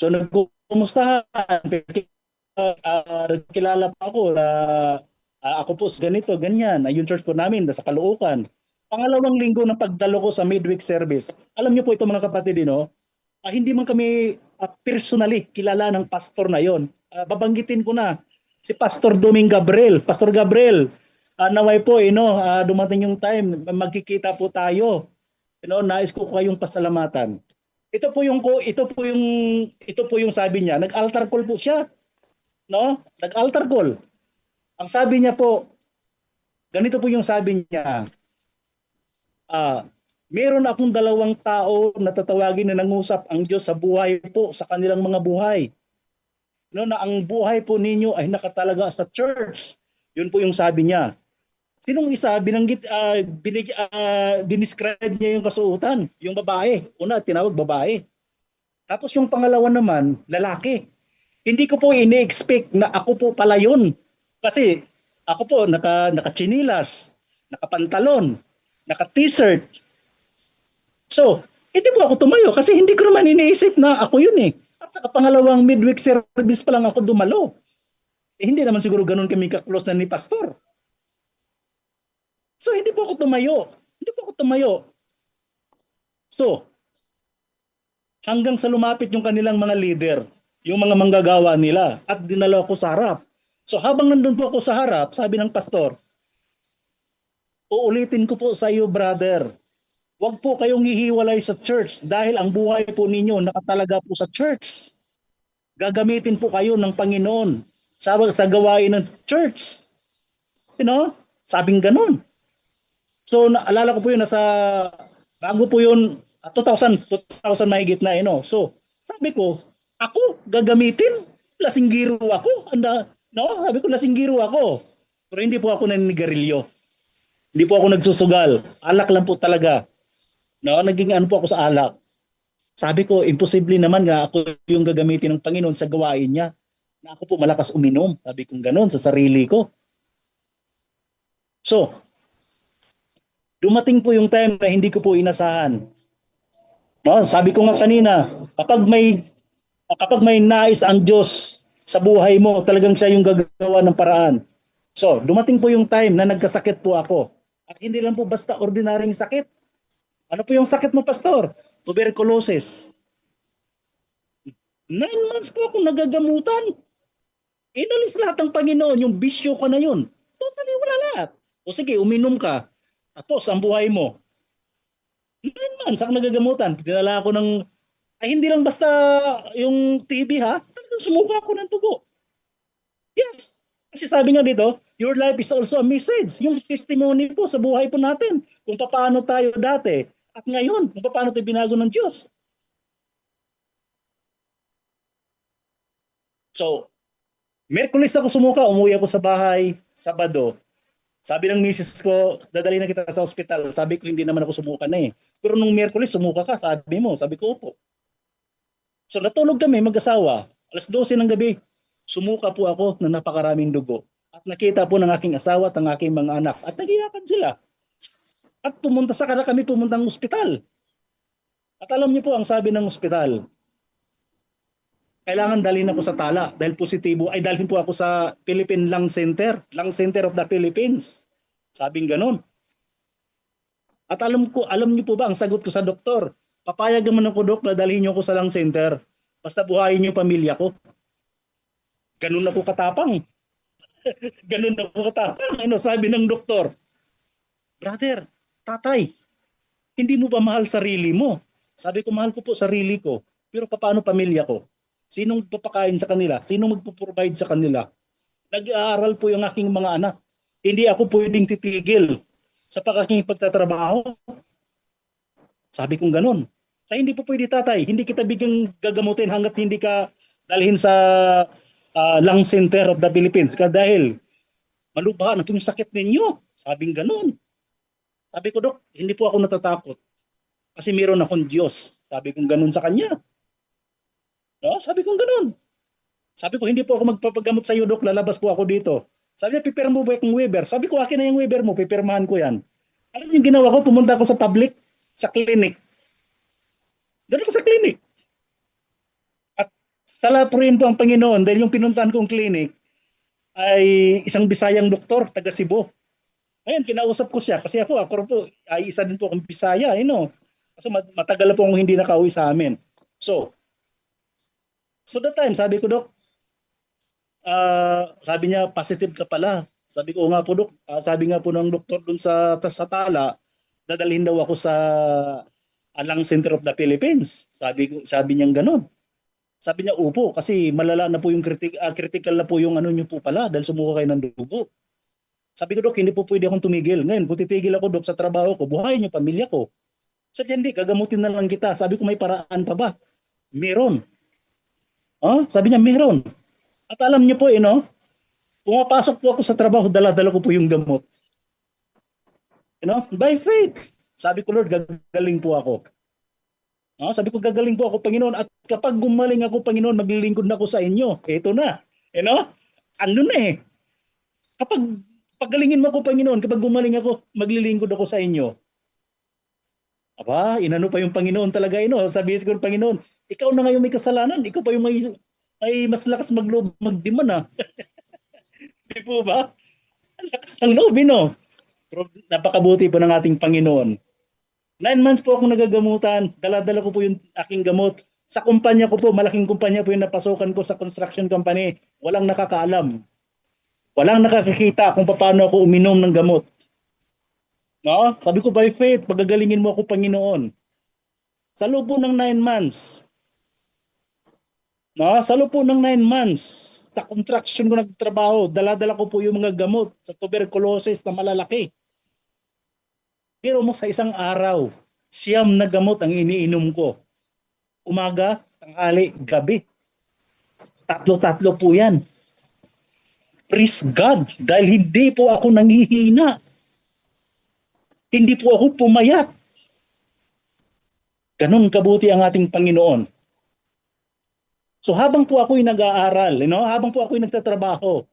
Speaker 19: So nagkumustahan, kilala pa ako na ako po ganito, ganyan. Yung church po namin, sa Caloocan. Pangalawang linggo ng pagdalo ko sa midweek service. Alam niyo po ito mga kapatid, hindi man kami personally kilala ng pastor na yon. Babanggitin ko na si Pastor Doming Gabriel. Pastor Gabriel, naway po, dumating yung time, magkikita po tayo. Nais ko kayong pasalamatan. Ito po yung sabi niya. Nag-altar call po siya. No? Nag-altar call. Ang sabi niya po, ganito po yung sabi niya. Meron akong 2 tao na tatawagin na nangusap ang Diyos sa buhay po, sa kanilang mga buhay. Na ang buhay po ninyo ay nakatalaga sa church. Yun po yung sabi niya. Sinong isa, dinescribe niya yung kasuotan, yung babae. Una, tinawag babae. Tapos yung pangalawa naman, lalaki. Hindi ko po ini-expect na ako po pala yun. Kasi ako po naka-chinilas, naka-pantalon, naka-t-shirt. So, hindi po ako tumayo kasi hindi ko naman iniisip na ako yun . At saka pangalawang midweek service pa lang ako dumalo. Hindi naman siguro ganun kami ka-close na ni pastor. So, hindi po ako tumayo. So, hanggang sa lumapit yung kanilang mga leader, yung mga manggagawa nila, at dinala ako sa harap. So, habang nandun po ako sa harap, sabi ng pastor, uulitin ko po sa iyo, brother, huwag po kayong hihiwalay sa church dahil ang buhay po ninyo nakatalaga po sa church. Gagamitin po kayo ng Panginoon sa gawain ng church. Sabing ganun. So naalala ko po yun, bago po yun, 2000 mahigit na, So sabi ko, ako gagamitin, lasinggiro ako. No? Sabi ko, lasinggiro ako. Pero hindi po ako naninigarilyo. Hindi po ako nagsusugal. Alak lang po talaga. No, naging ano po ako sa alak. Sabi ko, imposible naman nga ako yung gagamitin ng Panginoon sa gawain niya. Na ako po malakas uminom. Sabi ko gano'n sa sarili ko. So, dumating po yung time na hindi ko po inasahan. No, sabi ko nga kanina, kapag may nais ang Diyos sa buhay mo, talagang siya yung gagawa ng paraan. So, dumating po yung time na nagkasakit po ako. At hindi lang po basta ordinaryong sakit. Ano po yung sakit mo, Pastor? Tuberculosis. 9 months po akong nagagamutan. Inalis lahat ng Panginoon, yung bisyo ko na yun. Totally wala lahat. O sige, uminom ka. Tapos, ang buhay mo. 9 months ako nagagamutan. Dinala ako ng, hindi lang basta yung TB ha, talagang sumuka ako ng tugo. Yes. Kasi sabi nga dito, your life is also a message. Yung testimony po sa buhay po natin. Kung paano tayo dati at ngayon, kung paano tayo binago ng Diyos. So, Miyerkules ako sumuka, umuwi ako sa bahay, Sabado. Sabi ng misis ko, dadali na kita sa ospital. Sabi ko, hindi naman ako sumuka na eh. Pero nung Miyerkules, sumuka ka, sabi mo. Sabi ko, opo. So natulog kami mag-asawa. 12:00 ng gabi. Sumuka po ako ng napakaraming dugo. At nakita po ng aking asawa at ng aking mga anak. At nagiyakan sila. At kami pumuntang ospital. At alam niyo po ang sabi ng ospital, kailangan dalhin ako sa tala dahil positibo. Ay dalhin po ako sa Philippine Lung Center of the Philippines. Sabing ganon. At alam niyo po ba ang sagot ko sa doktor? Papayag naman ako, Dok, na dalhin niyo ako sa Lung Center. Basta buhayin niyo pamilya ko. Ganun na po katapang. Ganun na po katapang. Ano sabi ng doktor? Brother, tatay, hindi mo ba mahal sarili mo? Sabi ko, mahal ko po sarili ko. Pero paano pamilya ko? Sinong papakain sa kanila? Sinong magpo-provide sa kanila? Nag-aaral po yung aking mga anak. Hindi ako pwedeng titigil sa aking pagtatrabaho. Sabi kong ganun. Sa hindi po pwede, tatay. Hindi kita bigyang gagamutin hanggat hindi ka dalhin sa Lung Center of the Philippines. Dahil malubha na po yung sakit ninyo. Sabing ganun. Sabi ko, Dok, hindi po ako natatakot. Kasi meron akong Diyos. Sabi kong ganun sa kanya. No? Sabi kong ganun. Sabi ko, hindi po ako magpapagamot sa iyo, Dok. Lalabas po ako dito. Sabi niya, pipirma mo ba yung waiver? Sabi ko, akin na yung waiver mo. Pipirmahan ko yan. Alam yung ginawa ko? Pumunta ako sa public, sa clinic. Doon ako sa clinic. At salapurin po ang Panginoon dahil yung pinuntahan kong clinic ay isang Bisayang doktor, taga Cebu. Ayun, kinausap ko siya kasi ako po ay isa din po akong Bisaya, Kasi matagal na po akong hindi nakauwi sa amin. So that time, sabi ko, Dok, sabi niya, positive ka pala. Sabi ko, nga po, Dok. Sabi nga po ng doktor dun sa tala, dadalhin daw ako sa Lung Center of the Philippines. Sabi niya gano'n. Sabi niya, upo, kasi malala na po yung critical na po yung ano niyo po pala dahil sumuka kayo ng dugo. Sabi ko, Dok, hindi po pwede akong tumigil. Ngayon, kung titigil ako, Dok, sa trabaho ko, buhayin yung pamilya ko. Sabi hindi, gagamutin na lang kita. Sabi ko, may paraan pa ba? Meron. Sabi niya, meron. At alam niyo po, pumapasok po ako sa trabaho, dala-dala ko po yung gamot. By faith. Sabi ko, Lord, gagaling po ako. Sabi ko, gagaling po ako, Panginoon. At kapag gumaling ako, Panginoon, maglilingkod na ako sa inyo. Ito na. Ano na eh. Kapag pagalingin mo ako, Panginoon, kapag gumaling ako, maglilingkod ako sa inyo. Aba, inano pa yung Panginoon talaga, Sabi ko, Panginoon, ikaw na ngayon may kasalanan. Ikaw pa yung may mas lakas mag-loob, mag-demand, Di po ba? Ang lakas ng loob, Pero napakabuti po ng ating Panginoon. 9 months po akong nagagamutan. Dala-dala ko po yung aking gamot. Sa kumpanya ko po, malaking kumpanya po yung napasukan ko sa construction company. Walang nakakaalam. Walang nakakakita kung paano ako uminom ng gamot. Sabi ko, by faith, pagagalingin mo ako, Panginoon. Sa loob po ng 9 months, sa loob po ng 9 months, sa contraction ko nagtrabaho, dala-dala ko po yung mga gamot sa tuberculosis na malalaki. Pero mo sa isang araw, 9 na gamot ang iniinom ko. Umaga, tanghali, gabi. Tatlo-tatlo po yan. Praise God, dahil hindi po ako nanghihina. Hindi po ako pumayat. Ganun kabuti ang ating Panginoon. So habang po ako'y nag-aaral, habang po ako'y nagtatrabaho,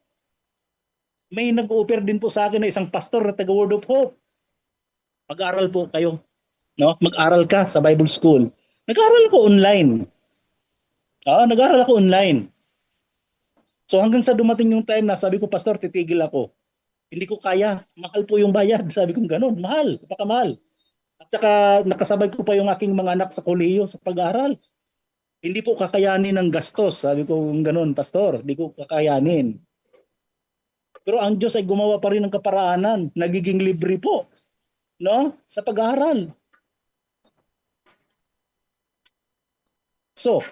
Speaker 19: may nag-offer din po sa akin na isang pastor na taga Word of Hope. Mag-aral po kayo. Mag-aral ka sa Bible School. Nag-aral ako online. Nag-aral ako online. So hanggang sa dumating yung time na sabi ko, Pastor, titigil ako. Hindi ko kaya. Mahal po yung bayad. Sabi ko gano'n. Mahal. Napakamahal. At saka nakasabay ko pa yung aking mga anak sa kolehiyo sa pag-aaral. Hindi po kakayanin ng gastos. Sabi ko gano'n, Pastor. Hindi ko kakayanin. Pero ang Diyos ay gumawa pa rin ng kaparaanan. Nagiging libre po. Sa pag-aaral. So,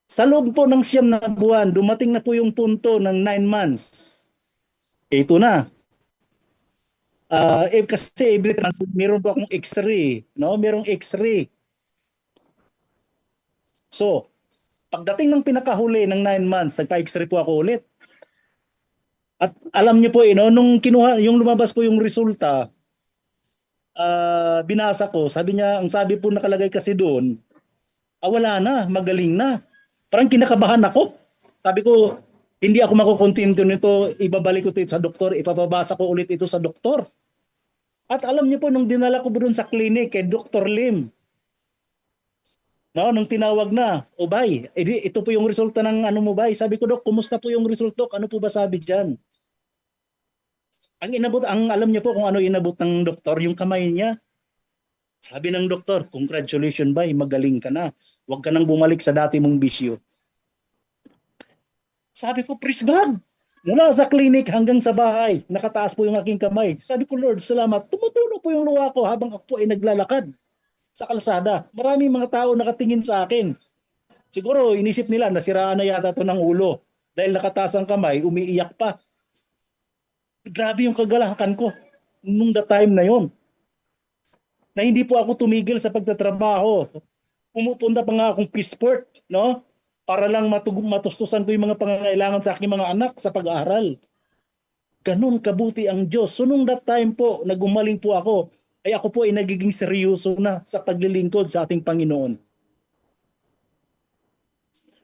Speaker 19: sa loob po ng 9 na buwan, dumating na po yung punto ng 9 months. Ito na. Kasi every time, meron po akong x-ray. Merong x-ray. So, pagdating ng pinakahuli ng 9 months, nagpa-x-ray po ako ulit. At alam niyo po, nung kinuha, yung lumabas po yung resulta, binasa ko, ang sabi po nakalagay kasi doon, wala na, magaling na. Parang kinakabahan ako. Sabi ko, hindi ako makukontinto nito, ibabalik ko ito sa doktor, ipapabasa ko ulit ito sa doktor. At alam niyo po, nung dinala ko doon sa clinic, kay Dr. Lim, nung tinawag na, Bay, ito po yung resulta ng ano mo, Bay. Sabi ko, Dok, kumusta po yung result, Dok? Ano po ba sabi dyan? Alam niyo po kung ano inabot ng doktor, yung kamay niya. Sabi ng doktor, congratulations, Bay, magaling ka na. Huwag ka nang bumalik sa dati mong bisyo. Sabi ko, praise God. Mula sa clinic hanggang sa bahay, nakataas po yung aking kamay. Sabi ko, Lord, salamat. Tumutulo po yung luha ko habang ako po ay naglalakad sa kalsada. Maraming mga tao nakatingin sa akin. Siguro inisip nila, nasiraan na yata ito ng ulo. Dahil nakataas ang kamay, umiiyak pa. Grabe yung kagalakan ko nung the time na yon. Na hindi po ako tumigil sa pagtatrabaho. Pumupunta pa nga akong Peaceport, para lang matustusan ko yung mga pangangailangan sa aking mga anak sa pag-aaral. Ganun kabuti ang Diyos. So nung that time po, nagumaling po ako, ay ako po ay nagiging seryoso na sa paglilingkod sa ating Panginoon.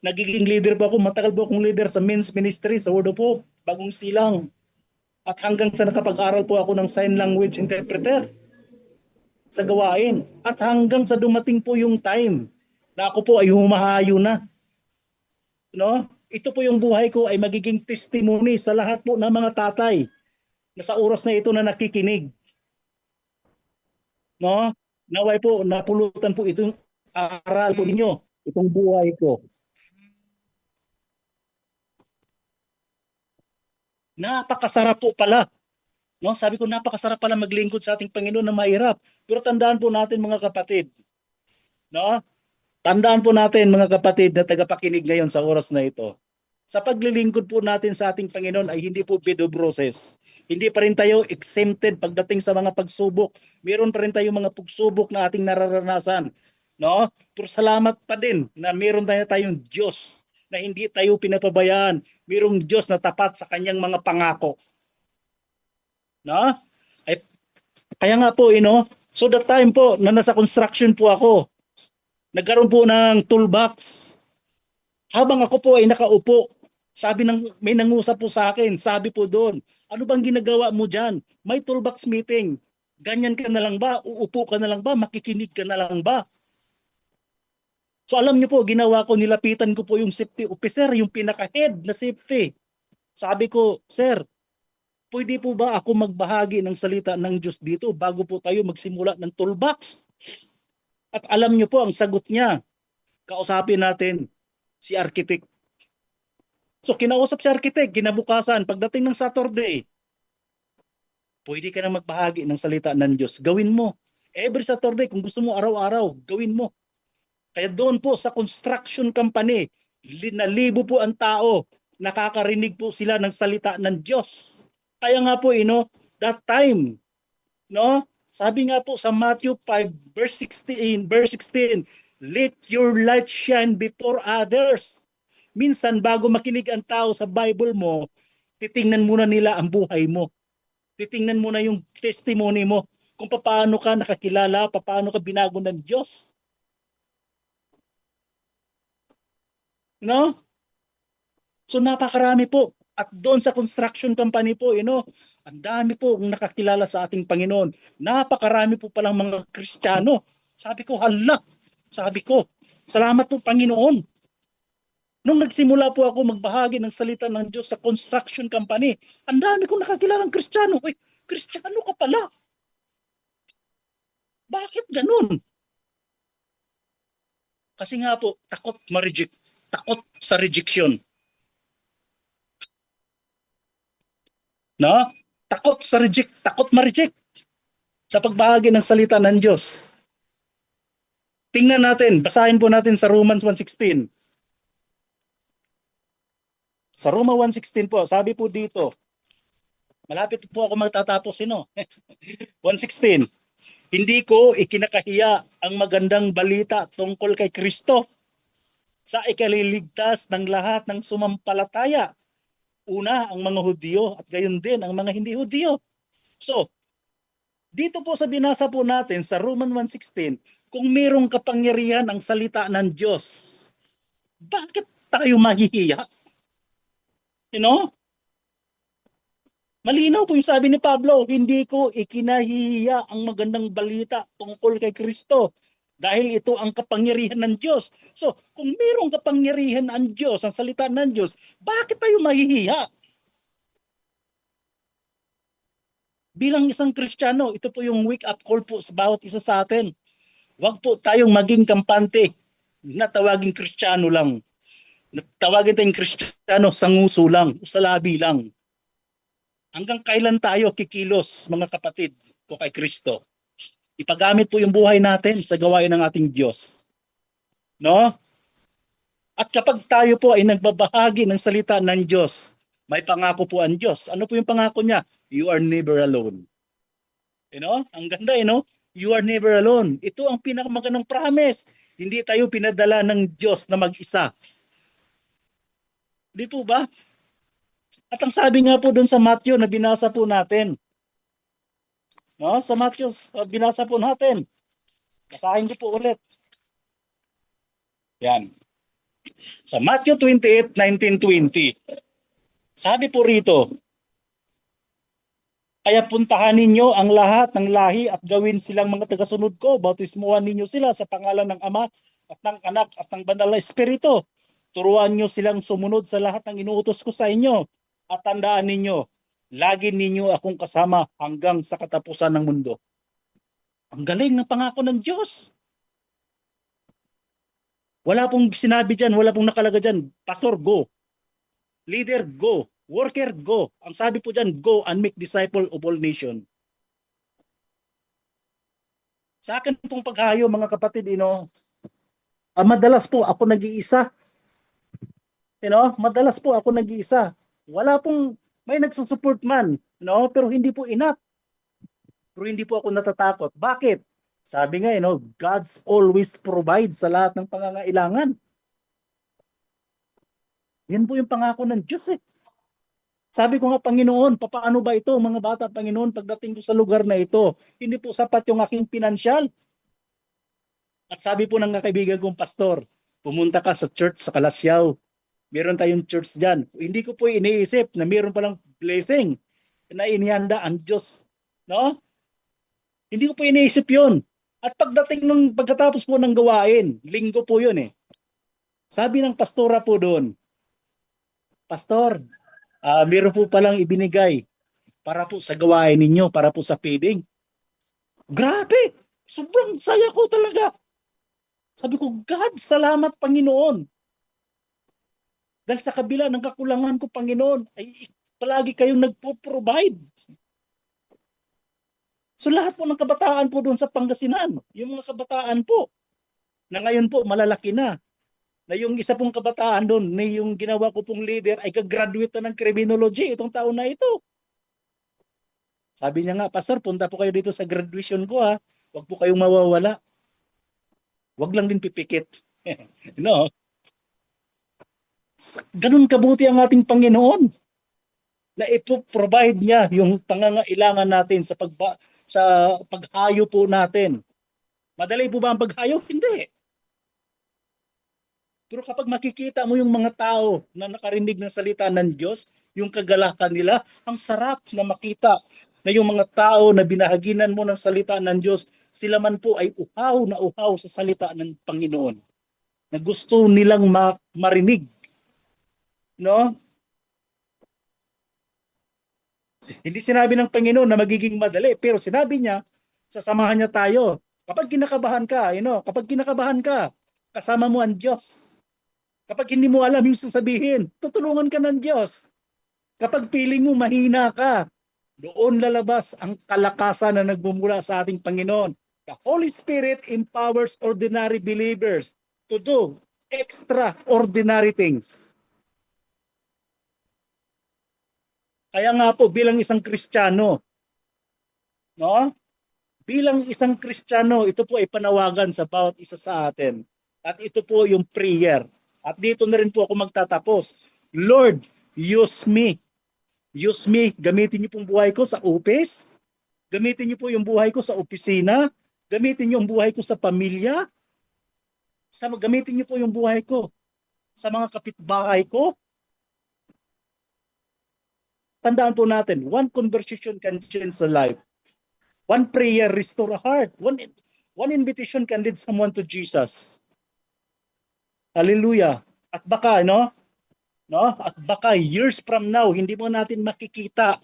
Speaker 19: Nagiging leader po ako, matagal po akong leader sa men's ministry, sa Word of Hope, Bagong Silang. At hanggang sa nakapag-aral po ako ng sign language interpreter sa gawain. At hanggang sa dumating po yung time na ako po ay humahayo na. Ito po yung buhay ko ay magiging testimony sa lahat po ng mga tatay na sa oras na ito na nakikinig. Naway po, napulutan po itong aral po ninyo, itong buhay ko. Napakasarap po pala. Sabi ko, napakasarap pala maglingkod sa ating Panginoon na mahirap. Pero tandaan po natin mga kapatid. Tandaan po natin mga kapatid na tagapakinig ngayon sa oras na ito. Sa paglilingkod po natin sa ating Panginoon ay hindi po bid of roses. Hindi pa rin tayo exempted pagdating sa mga pagsubok. Meron pa rin tayong mga pagsubok na ating nararanasan. Pero salamat pa din na meron tayong Diyos na hindi tayo pinapabayaan. Mayroong Diyos na tapat sa kanyang mga pangako. Kaya nga po, so that time po na nasa construction po ako, nagkaroon po ng toolbox. Habang ako po ay nakaupo, may nangusap po sa akin, sabi po doon, ano bang ginagawa mo dyan? May toolbox meeting. Ganyan ka na lang ba? Uupo ka na lang ba? Makikinig ka na lang ba? So alam niyo po, ginawa ko, nilapitan ko po yung safety officer, yung pinaka-head na safety. Sabi ko, Sir, pwede po ba ako magbahagi ng salita ng Diyos dito bago po tayo magsimula ng toolbox? At alam niyo po, ang sagot niya, kausapin natin si architect. So kinausap si architect, kinabukasan, pagdating ng Saturday, pwede ka na magbahagi ng salita ng Diyos. Gawin mo. Every Saturday, kung gusto mo araw-araw, gawin mo. Kaya doon po sa construction company, libo po ang tao, nakakarinig po sila ng salita ng Diyos. Kaya nga po, that time, Sabi nga po sa Matthew 5 verse 16, let your light shine before others. Minsan bago makinig ang tao sa Bible mo, titingnan muna nila ang buhay mo. Titingnan muna yung testimony mo kung paano ka nakakilala, paano ka binago ng Diyos. No? So napakarami po. At doon sa construction company po, ang dami po ang nakakilala sa ating Panginoon. Napakarami po palang mga Kristiyano. Sabi ko, hala. Sabi ko, salamat po Panginoon. Nung nagsimula po ako magbahagi ng salita ng Diyos sa construction company, ang dami kong nakakilalang Kristiyano. Uy, Kristiyano ka pala. Bakit ganun? Kasi nga po, takot ma-reject. Takot sa rejection. No? Takot sa reject, takot ma-reject sa pagbahagi ng salita ng Diyos. Tingnan natin, basahin po natin sa Romans 1:16. Sa Roma 1:16 po, sabi po dito, malapit po ako magtatapos, 1:16. Hindi ko ikinakahiya ang magandang balita tungkol kay Kristo sa ikaliligtas ng lahat ng sumampalataya. Una, ang mga Hudyo at gayon din ang mga hindi Hudyo. So, dito po sa binasa po natin sa Roman 1:16, kung mayroong kapangyarihan ang salita ng Diyos, bakit tayo mahihiya? Malinaw po yung sabi ni Pablo, hindi ko ikinahihiya ang magandang balita tungkol kay Kristo dahil ito ang kapangyarihan ng Diyos. So, kung mayroong kapangyarihan ang Diyos, ang salita ng Diyos, bakit tayo mahihiya? Bilang isang Kristiyano, ito po yung wake up call po sa bawat isa sa atin. Huwag po tayong maging kampante na tawaging Kristiyano lang. Tawagin tayong Kristiyano sa nguso lang, sa labi lang. Hanggang kailan tayo kikilos, mga kapatid, ko kay Kristo? Ipagamit po yung buhay natin sa gawain ng ating Diyos. No? At kapag tayo po ay nagbabahagi ng salita ng Diyos, may pangako po ang Diyos. Ano po yung pangako niya? You are never alone. Ang ganda, You are never alone. Ito ang pinakamagandang promise. Hindi tayo pinadala ng Diyos na mag-isa. Di po ba? At ang sabi nga po doon sa Matthew na binasa po natin, no? Sa Matthew, binasa po natin. Basahin ko po ulit. Yan. Sa Matthew 28:19-20, sabi po rito, kaya puntahan ninyo ang lahat ng lahi at gawin silang mga tagasunod ko. Bautismuhan ninyo sila sa pangalan ng Ama at ng Anak at ng Banal na Espiritu. Turuan nyo silang sumunod sa lahat ng inuutos ko sa inyo. At tandaan ninyo, lagi ninyo akong kasama hanggang sa katapusan ng mundo. Ang galing ng pangako ng Diyos. Wala pong sinabi dyan, wala pong nakalaga dyan, Pastor, go. Leader, go. Worker, go. Ang sabi po dyan, go and make disciple of all nations. Sa akin pong paghayo, mga kapatid, madalas po ako nag-iisa. Madalas po ako nag-iisa. Wala pong, may nagsusupport man, pero hindi po enough. Pero hindi po ako natatakot. Bakit? Sabi nga, God's always provides sa lahat ng pangangailangan. Yan po yung pangako ng Diyos Sabi ko nga, Panginoon, paano ba ito, mga bata, Panginoon, pagdating ko sa lugar na ito, hindi po sapat yung aking pinansyal. At sabi po ng kaibigan kong pastor, pumunta ka sa church sa Kalasyaw. Meron tayong church dyan. Hindi ko po iniisip na meron palang blessing na inihanda ang Diyos. No? Hindi ko po iniisip yun. At pagkatapos po ng gawain, linggo po yun Sabi ng pastora po doon, Pastor, meron po palang ibinigay para po sa gawain ninyo, para po sa feeding. Grabe! Sobrang saya ko talaga. Sabi ko, God, salamat Panginoon. Dahil sa kabila ng kakulangan ko, Panginoon, ay palagi kayong nagpo-provide. So lahat po ng kabataan po doon sa Pangasinan, yung mga kabataan po, na ngayon po malalaki na yung isa pong kabataan doon, na yung ginawa ko pong leader, ay kagraduate na ng criminology itong taon na ito. Sabi niya nga, Pastor, punta po kayo dito sa graduation ko ha. Huwag po kayong mawawala. Huwag lang din pipikit. No? Ganun kabuti ang ating Panginoon na ipo-provide niya yung pangangailangan natin sa paghayo po natin. Madali po ba ang paghayo? Hindi. Pero kapag makikita mo yung mga tao na nakarinig ng salita ng Diyos, yung kagalakan nila, ang sarap na makita na yung mga tao na binahaginan mo ng salita ng Diyos, sila man po ay uhaw na uhaw sa salita ng Panginoon. Na gusto nilang marinig. No? Hindi sinabi ng Panginoon na magiging madali, pero sinabi niya, sasamahan niya tayo. Kapag kinakabahan ka, kapag kinakabahan ka, kasama mo ang Diyos. Kapag hindi mo alam yung sasabihin, tutulungan ka ng Diyos. Kapag feeling mo mahina ka, doon lalabas ang kalakasan na nagmumula sa ating Panginoon. The Holy Spirit empowers ordinary believers to do extraordinary things. Kaya nga po bilang isang Kristiyano, no? Bilang isang Kristiyano, ito po ay panawagan sa bawat isa sa atin. At ito po yung prayer. At dito na rin po ako magtatapos. Lord, use me. Use me. Gamitin niyo pong buhay ko sa office. Gamitin niyo po yung buhay ko sa opisina. Gamitin niyo yung buhay ko sa pamilya. Gamitin niyo po yung buhay ko sa mga kapitbahay ko. Tandaan po natin, one conversation can change a life. One prayer restore a heart. One invitation can lead someone to Jesus. Hallelujah. At baka, At baka years from now, hindi mo natin makikita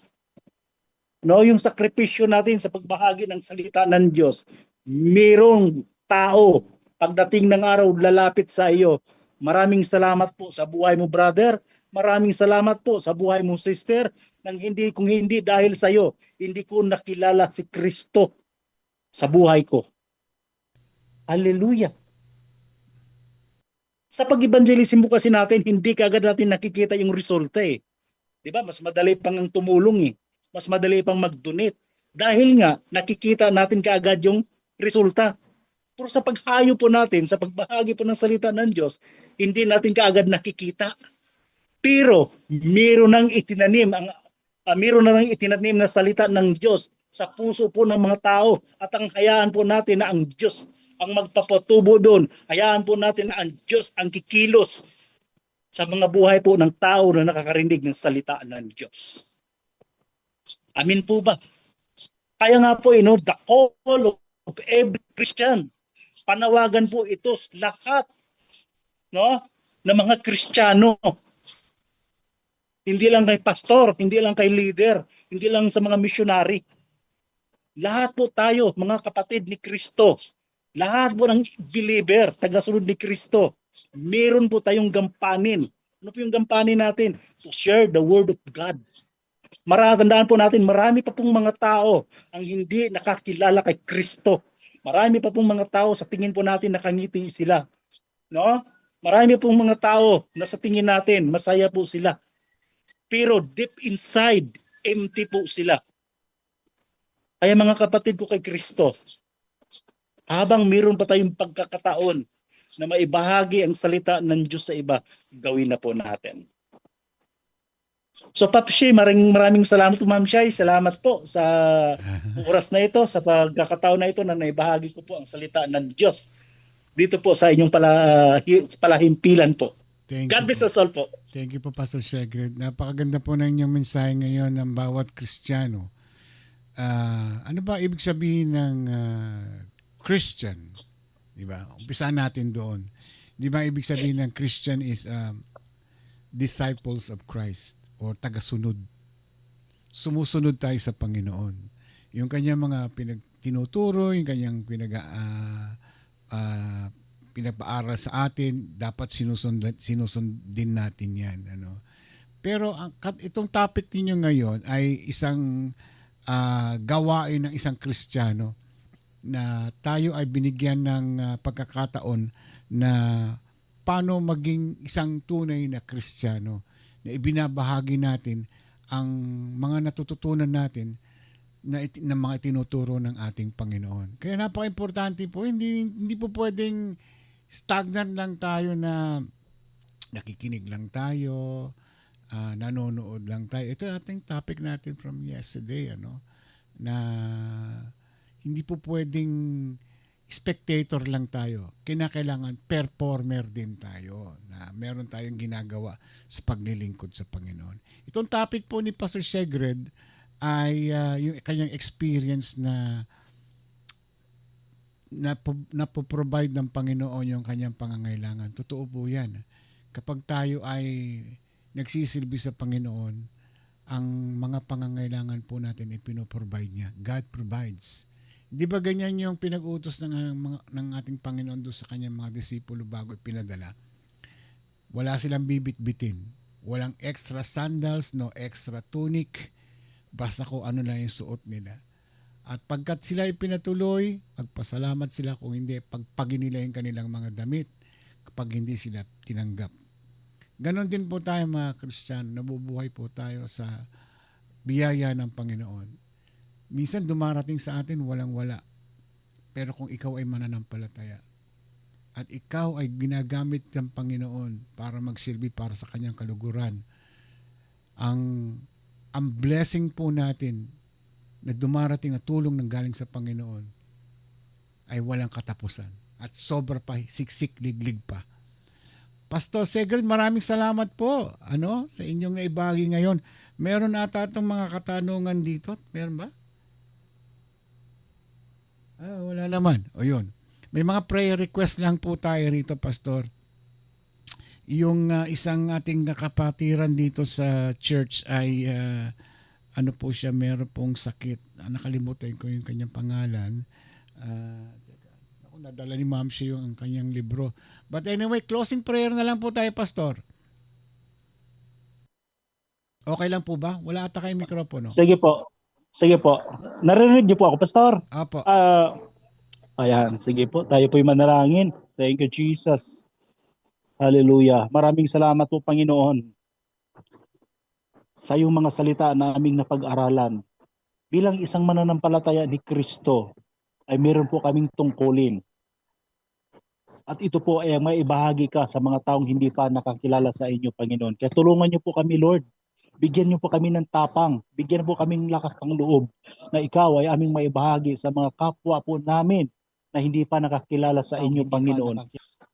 Speaker 19: yung sakripisyo natin sa pagbahagi ng salita ng Diyos. Merong tao, pagdating ng araw, lalapit sa iyo. Maraming salamat po sa buhay mo, brother. Maraming salamat po sa buhay mo, sister. Kung hindi dahil sa iyo, hindi ko nakilala si Kristo sa buhay ko. Hallelujah. Sa pag-evangelism mo kasi natin, hindi kaagad natin nakikita yung resulta eh. Di ba? Mas madali pang ang tumulong eh. Mas madali pang mag-donate. Dahil nga, nakikita natin kaagad yung resulta. Pero sa paghayo po natin, sa pagbahagi po ng salita ng Diyos, hindi natin kaagad nakikita. Pero, meron nang itinanim na salita ng Diyos sa puso po ng mga tao. At ang hayaan po natin na ang Diyos ang magpapatubo doon. Hayaan po natin na ang Diyos ang kikilos sa mga buhay po ng tao na nakakarinig ng salita ng Diyos. Amin po ba? Kaya nga po, the call of every Christian, panawagan po ito lahat ng mga Kristiyano. Hindi lang kay pastor, hindi lang kay leader, hindi lang sa mga missionary. Lahat po tayo, mga kapatid ni Kristo, lahat po ng believer, tagasunod ni Kristo, meron po tayong gampanin. Ano po yung gampanin natin? To share the word of God. Tandaan po natin, marami pa pong mga tao ang hindi nakakilala kay Kristo. Marami pa pong mga tao sa tingin po natin nakangiti sila. Marami pong mga tao na sa tingin natin masaya po sila. Pero deep inside, empty po sila. Kaya mga kapatid ko kay Kristo, habang meron pa tayong pagkakataon na maibahagi ang salita ng Diyos sa iba, gawin na po natin. So Papshi, maraming salamat po Ma'am Shai. Salamat po sa oras na ito, sa pagkakataon na ito na naibahagi ko po ang salita ng Diyos dito po sa inyong palahimpilan po. God bless us all po.
Speaker 7: Thank you po Pastor Shegred. Napakaganda po ng inyong mensahe ngayon ng bawat Kristiyano. Ano ba ibig sabihin ng Christian? Diba? Umpisahan natin doon. Di ba ibig sabihin ng Christian is disciples of Christ or tagasunod. Sumusunod tayo sa Panginoon. Yung kanyang mga tinuturo, yung kanyang pinagpaaral sa atin, dapat sinusundin natin yan. Pero itong topic ninyo ngayon ay isang gawain ng isang Kristiyano na tayo ay binigyan ng pagkakataon na paano maging isang tunay na Kristiyano, na ibinabahagi natin ang mga natututunan natin na mga tinuturo ng ating Panginoon. Kaya napaka-importante po, hindi po pwedeng stagnant lang tayo na nakikinig lang tayo, nanonood lang tayo. Ito ating topic natin from yesterday, na hindi po pwedeng spectator lang tayo. Kinakailangan performer din tayo na meron tayong ginagawa sa paglilingkod sa Panginoon. Itong topic po ni Pastor Segred ay yung kanyang experience na provide ng Panginoon yung kanyang pangangailangan. Totoo po yan. Kapag tayo ay nagsisilbi sa Panginoon, ang mga pangangailangan po natin ay pinoprovide niya. God provides. Di ba ganyan yung pinag-utos ng ating Panginoon doon sa kanyang mga disipulo bago ipinadala? Wala silang bibit-bitin. Walang extra sandals, no extra tunic. Basta kung ano lang yung suot nila. At pagkat sila ipinatuloy, magpasalamat sila, kung hindi, pagpagin nila yung kanilang mga damit kapag hindi sila tinanggap. Ganon din po tayo mga Kristiyano, nabubuhay po tayo sa biyaya ng Panginoon. Minsan dumarating sa atin walang-wala. Pero kung ikaw ay mananampalataya at ikaw ay ginagamit ng Panginoon para magsilbi para sa kanyang kaluguran, ang blessing po natin na dumarating na tulong ng galing sa Panginoon ay walang katapusan at sobra pa, siksik, liglig pa. Pastor Segred, maraming salamat po sa inyong naibahagi ngayon. Meron ata itong mga katanungan dito. Meron ba? Wala naman. O yun. May mga prayer request lang po tayo rito, Pastor. Yung isang ating nakapatiran dito sa church ay po siya, meron pong sakit. Nakalimutan ko yung kanyang pangalan. Nadala ni Ma'am siya yung kanyang libro. But anyway, closing prayer na lang po tayo, Pastor. Okay lang po ba? Wala ata kayong mikropono.
Speaker 19: Sige po. Narinig niyo po ako, Pastor?
Speaker 7: Apo.
Speaker 19: Ayan, sige po. Tayo po'y manalangin. Thank you, Jesus. Hallelujah. Maraming salamat po, Panginoon, sa iyong mga salita na aming napag-aralan. Bilang isang mananampalataya ni Kristo, ay meron po kaming tungkulin. At ito po ay maibahagi ka sa mga taong hindi pa nakakilala sa inyo, Panginoon. Kaya tulungan niyo po kami, Lord. Bigyan niyo po kami ng tapang. Bigyan po kami ng lakas ng loob na ikaw ay aming maibahagi sa mga kapwa po namin na hindi pa nakakilala sa inyo, Panginoon.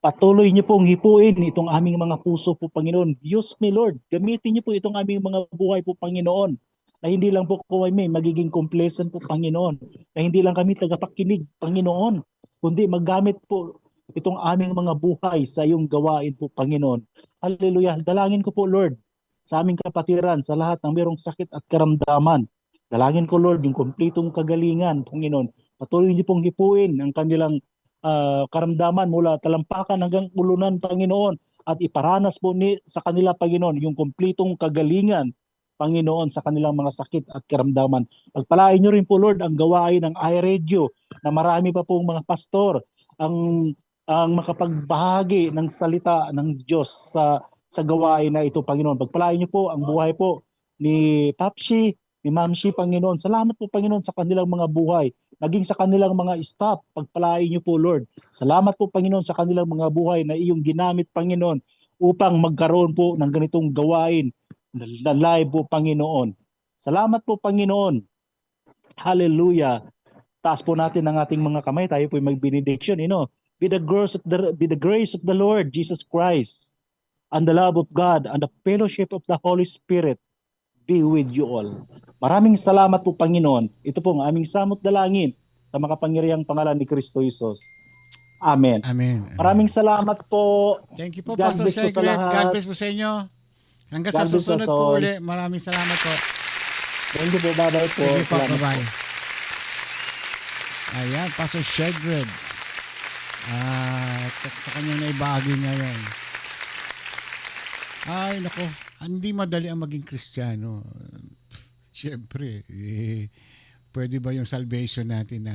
Speaker 19: Patuloy niyo pong hipuin itong aming mga puso po, Panginoon. Use me, Lord. Gamitin niyo po itong aming mga buhay po, Panginoon. Na hindi lang po kami magiging complacent po, Panginoon. Na hindi lang kami tagapakinig, Panginoon. Kundi maggamit po itong aming mga buhay sa iyong gawain po, Panginoon. Hallelujah. Dalangin ko po, Lord, sa aming kapatiran, sa lahat ng mayroong sakit at karamdaman. Dalangin ko, Lord, yung kumplitong kagalingan, Panginoon. Patuloy niyo pong hipuin ang kanilang karamdaman mula talampakan hanggang ulunan, Panginoon. At iparanas po sa kanila, Panginoon, yung kumplitong kagalingan, Panginoon, sa kanilang mga sakit at karamdaman. Pagpalain niyo rin po, Lord, ang gawain ng iRadio na marami pa pong mga pastor ang makapagbahagi ng salita ng Diyos sa gawain na ito, Panginoon. Pagpalain niyo po ang buhay po ni Papsi, ni Mamsi, Panginoon. Salamat po, Panginoon, sa kanilang mga buhay. Naging sa kanilang mga staff, pagpalain niyo po, Lord. Salamat po, Panginoon, sa kanilang mga buhay na iyong ginamit, Panginoon, upang magkaroon po ng ganitong gawain na live po, Panginoon. Salamat po, Panginoon. Hallelujah. Taas po natin ang ating mga kamay. Tayo po mag-benediction, Be the grace of the Lord Jesus Christ and the love of God and the fellowship of the Holy Spirit be with you all. Maraming salamat po, Panginoon. Ito po ang aming samot dalangin sa makapangyarihang pangalan ni Kristo Jesus. Amen.
Speaker 7: Amen.
Speaker 19: Maraming salamat po.
Speaker 7: Thank you po,
Speaker 19: God
Speaker 7: Pastor
Speaker 19: bless po sa
Speaker 7: Segred.
Speaker 19: lahat.
Speaker 7: God bless po sa inyo. Hanggang
Speaker 19: God
Speaker 7: sa
Speaker 19: bless
Speaker 7: susunod
Speaker 19: us
Speaker 7: po
Speaker 19: all.
Speaker 7: uli. Maraming salamat po.
Speaker 19: Thank you po. Bye-bye po.
Speaker 7: Sige po,
Speaker 19: Salamat
Speaker 7: bye-bye.
Speaker 19: po.
Speaker 7: Ayan, Pastor Segred. Sa kanyang naibahagi ngayon. Ay, nako. Hindi madali ang maging Kristiyano. Siyempre, pwede ba yung salvation natin na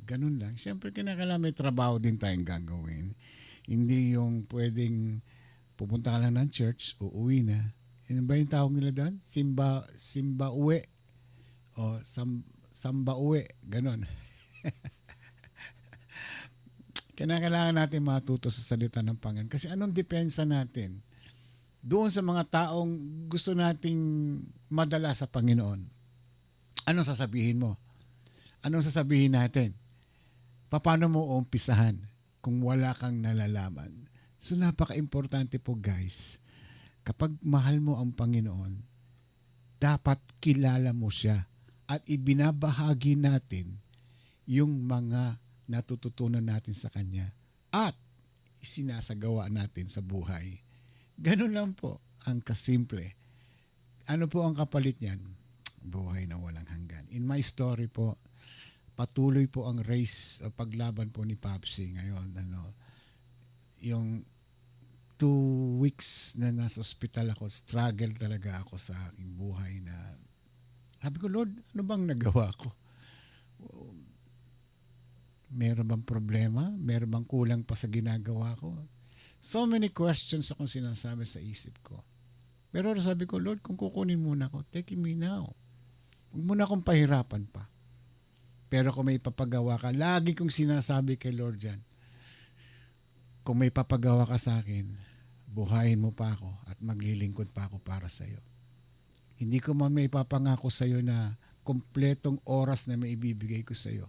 Speaker 7: ganun lang? Siyempre, kinakailangan may trabaho din tayong gagawin. Hindi yung pwedeng pupunta ka lang ng church, uuwi na. Ano ba yung tawag nila doon? Simba uwi. O samba uwi, ganon. Kailangan natin matuto sa salita ng Panginoon. Kasi anong depensa natin doon sa mga taong gusto nating madala sa Panginoon? Anong sasabihin mo? Anong sasabihin natin? Paano mo umpisahan kung wala kang nalalaman? So napaka-importante po guys, kapag mahal mo ang Panginoon, dapat kilala mo siya at ibinabahagi natin yung mga natututunan natin sa Kanya at isinasagawa natin sa buhay. Ganun lang po ang kasimple. Ano po ang kapalit niyan? Buhay na walang hanggan. In my story po, patuloy po ang race o paglaban po ni Papsi ngayon. Yung 2 weeks na nasa ospital ako, struggle talaga ako sa aking buhay na sabi ko, Lord, ano bang nagawa ko? Meron bang problema? Meron bang kulang pa sa ginagawa ko? So many questions akong sinasabi sa isip ko. Pero sabi ko, Lord, kung kukunin muna ako, take me now. Huwag mo na akong pahirapan pa. Pero kung may papagawa ka, lagi kong sinasabi kay Lord yan, kung may papagawa ka sa akin, buhayin mo pa ako at maglilingkod pa ako para sa iyo. Hindi ko man may papangako sa iyo na kompletong oras na may ibibigay ko sa iyo.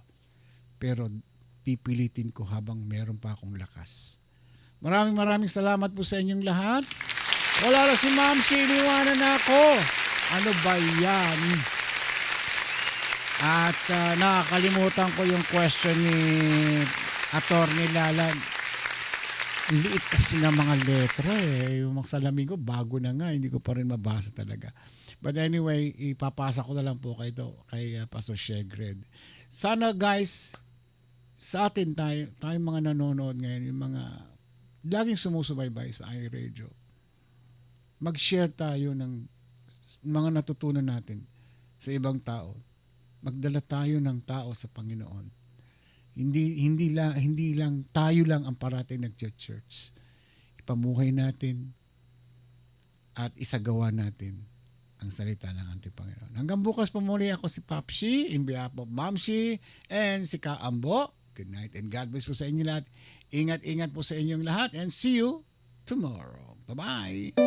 Speaker 7: Pero pipilitin ko habang meron pa akong lakas. Maraming salamat po sa inyong lahat. Wala na si Ma'am, siniwanan na ako. Ano ba yan? At nakakalimutan ko yung question ni Attorney Lalan. Liit kasi ng mga letra eh. Yung mga salamin ko, bago na nga. Hindi ko pa rin mabasa talaga. But anyway, ipapasa ko na lang po kay Pastor Shegred. Sana guys, sa atin tayong mga nanonood ngayon, yung mga laging sumusubaybay sa iRadio, mag-share tayo ng mga natutunan natin sa ibang tao. Magdala tayo ng tao sa Panginoon. Hindi lang tayo lang ang parating nag-church. Ipamuhay natin at isagawa natin ang salita ng ating Panginoon. Hanggang bukas po muli, ako si Papsi in behalf of Mamsi and si Kaambo. Good night and God bless po sa inyo lahat. Ingat po sa inyong lahat and see you tomorrow. Bye-bye.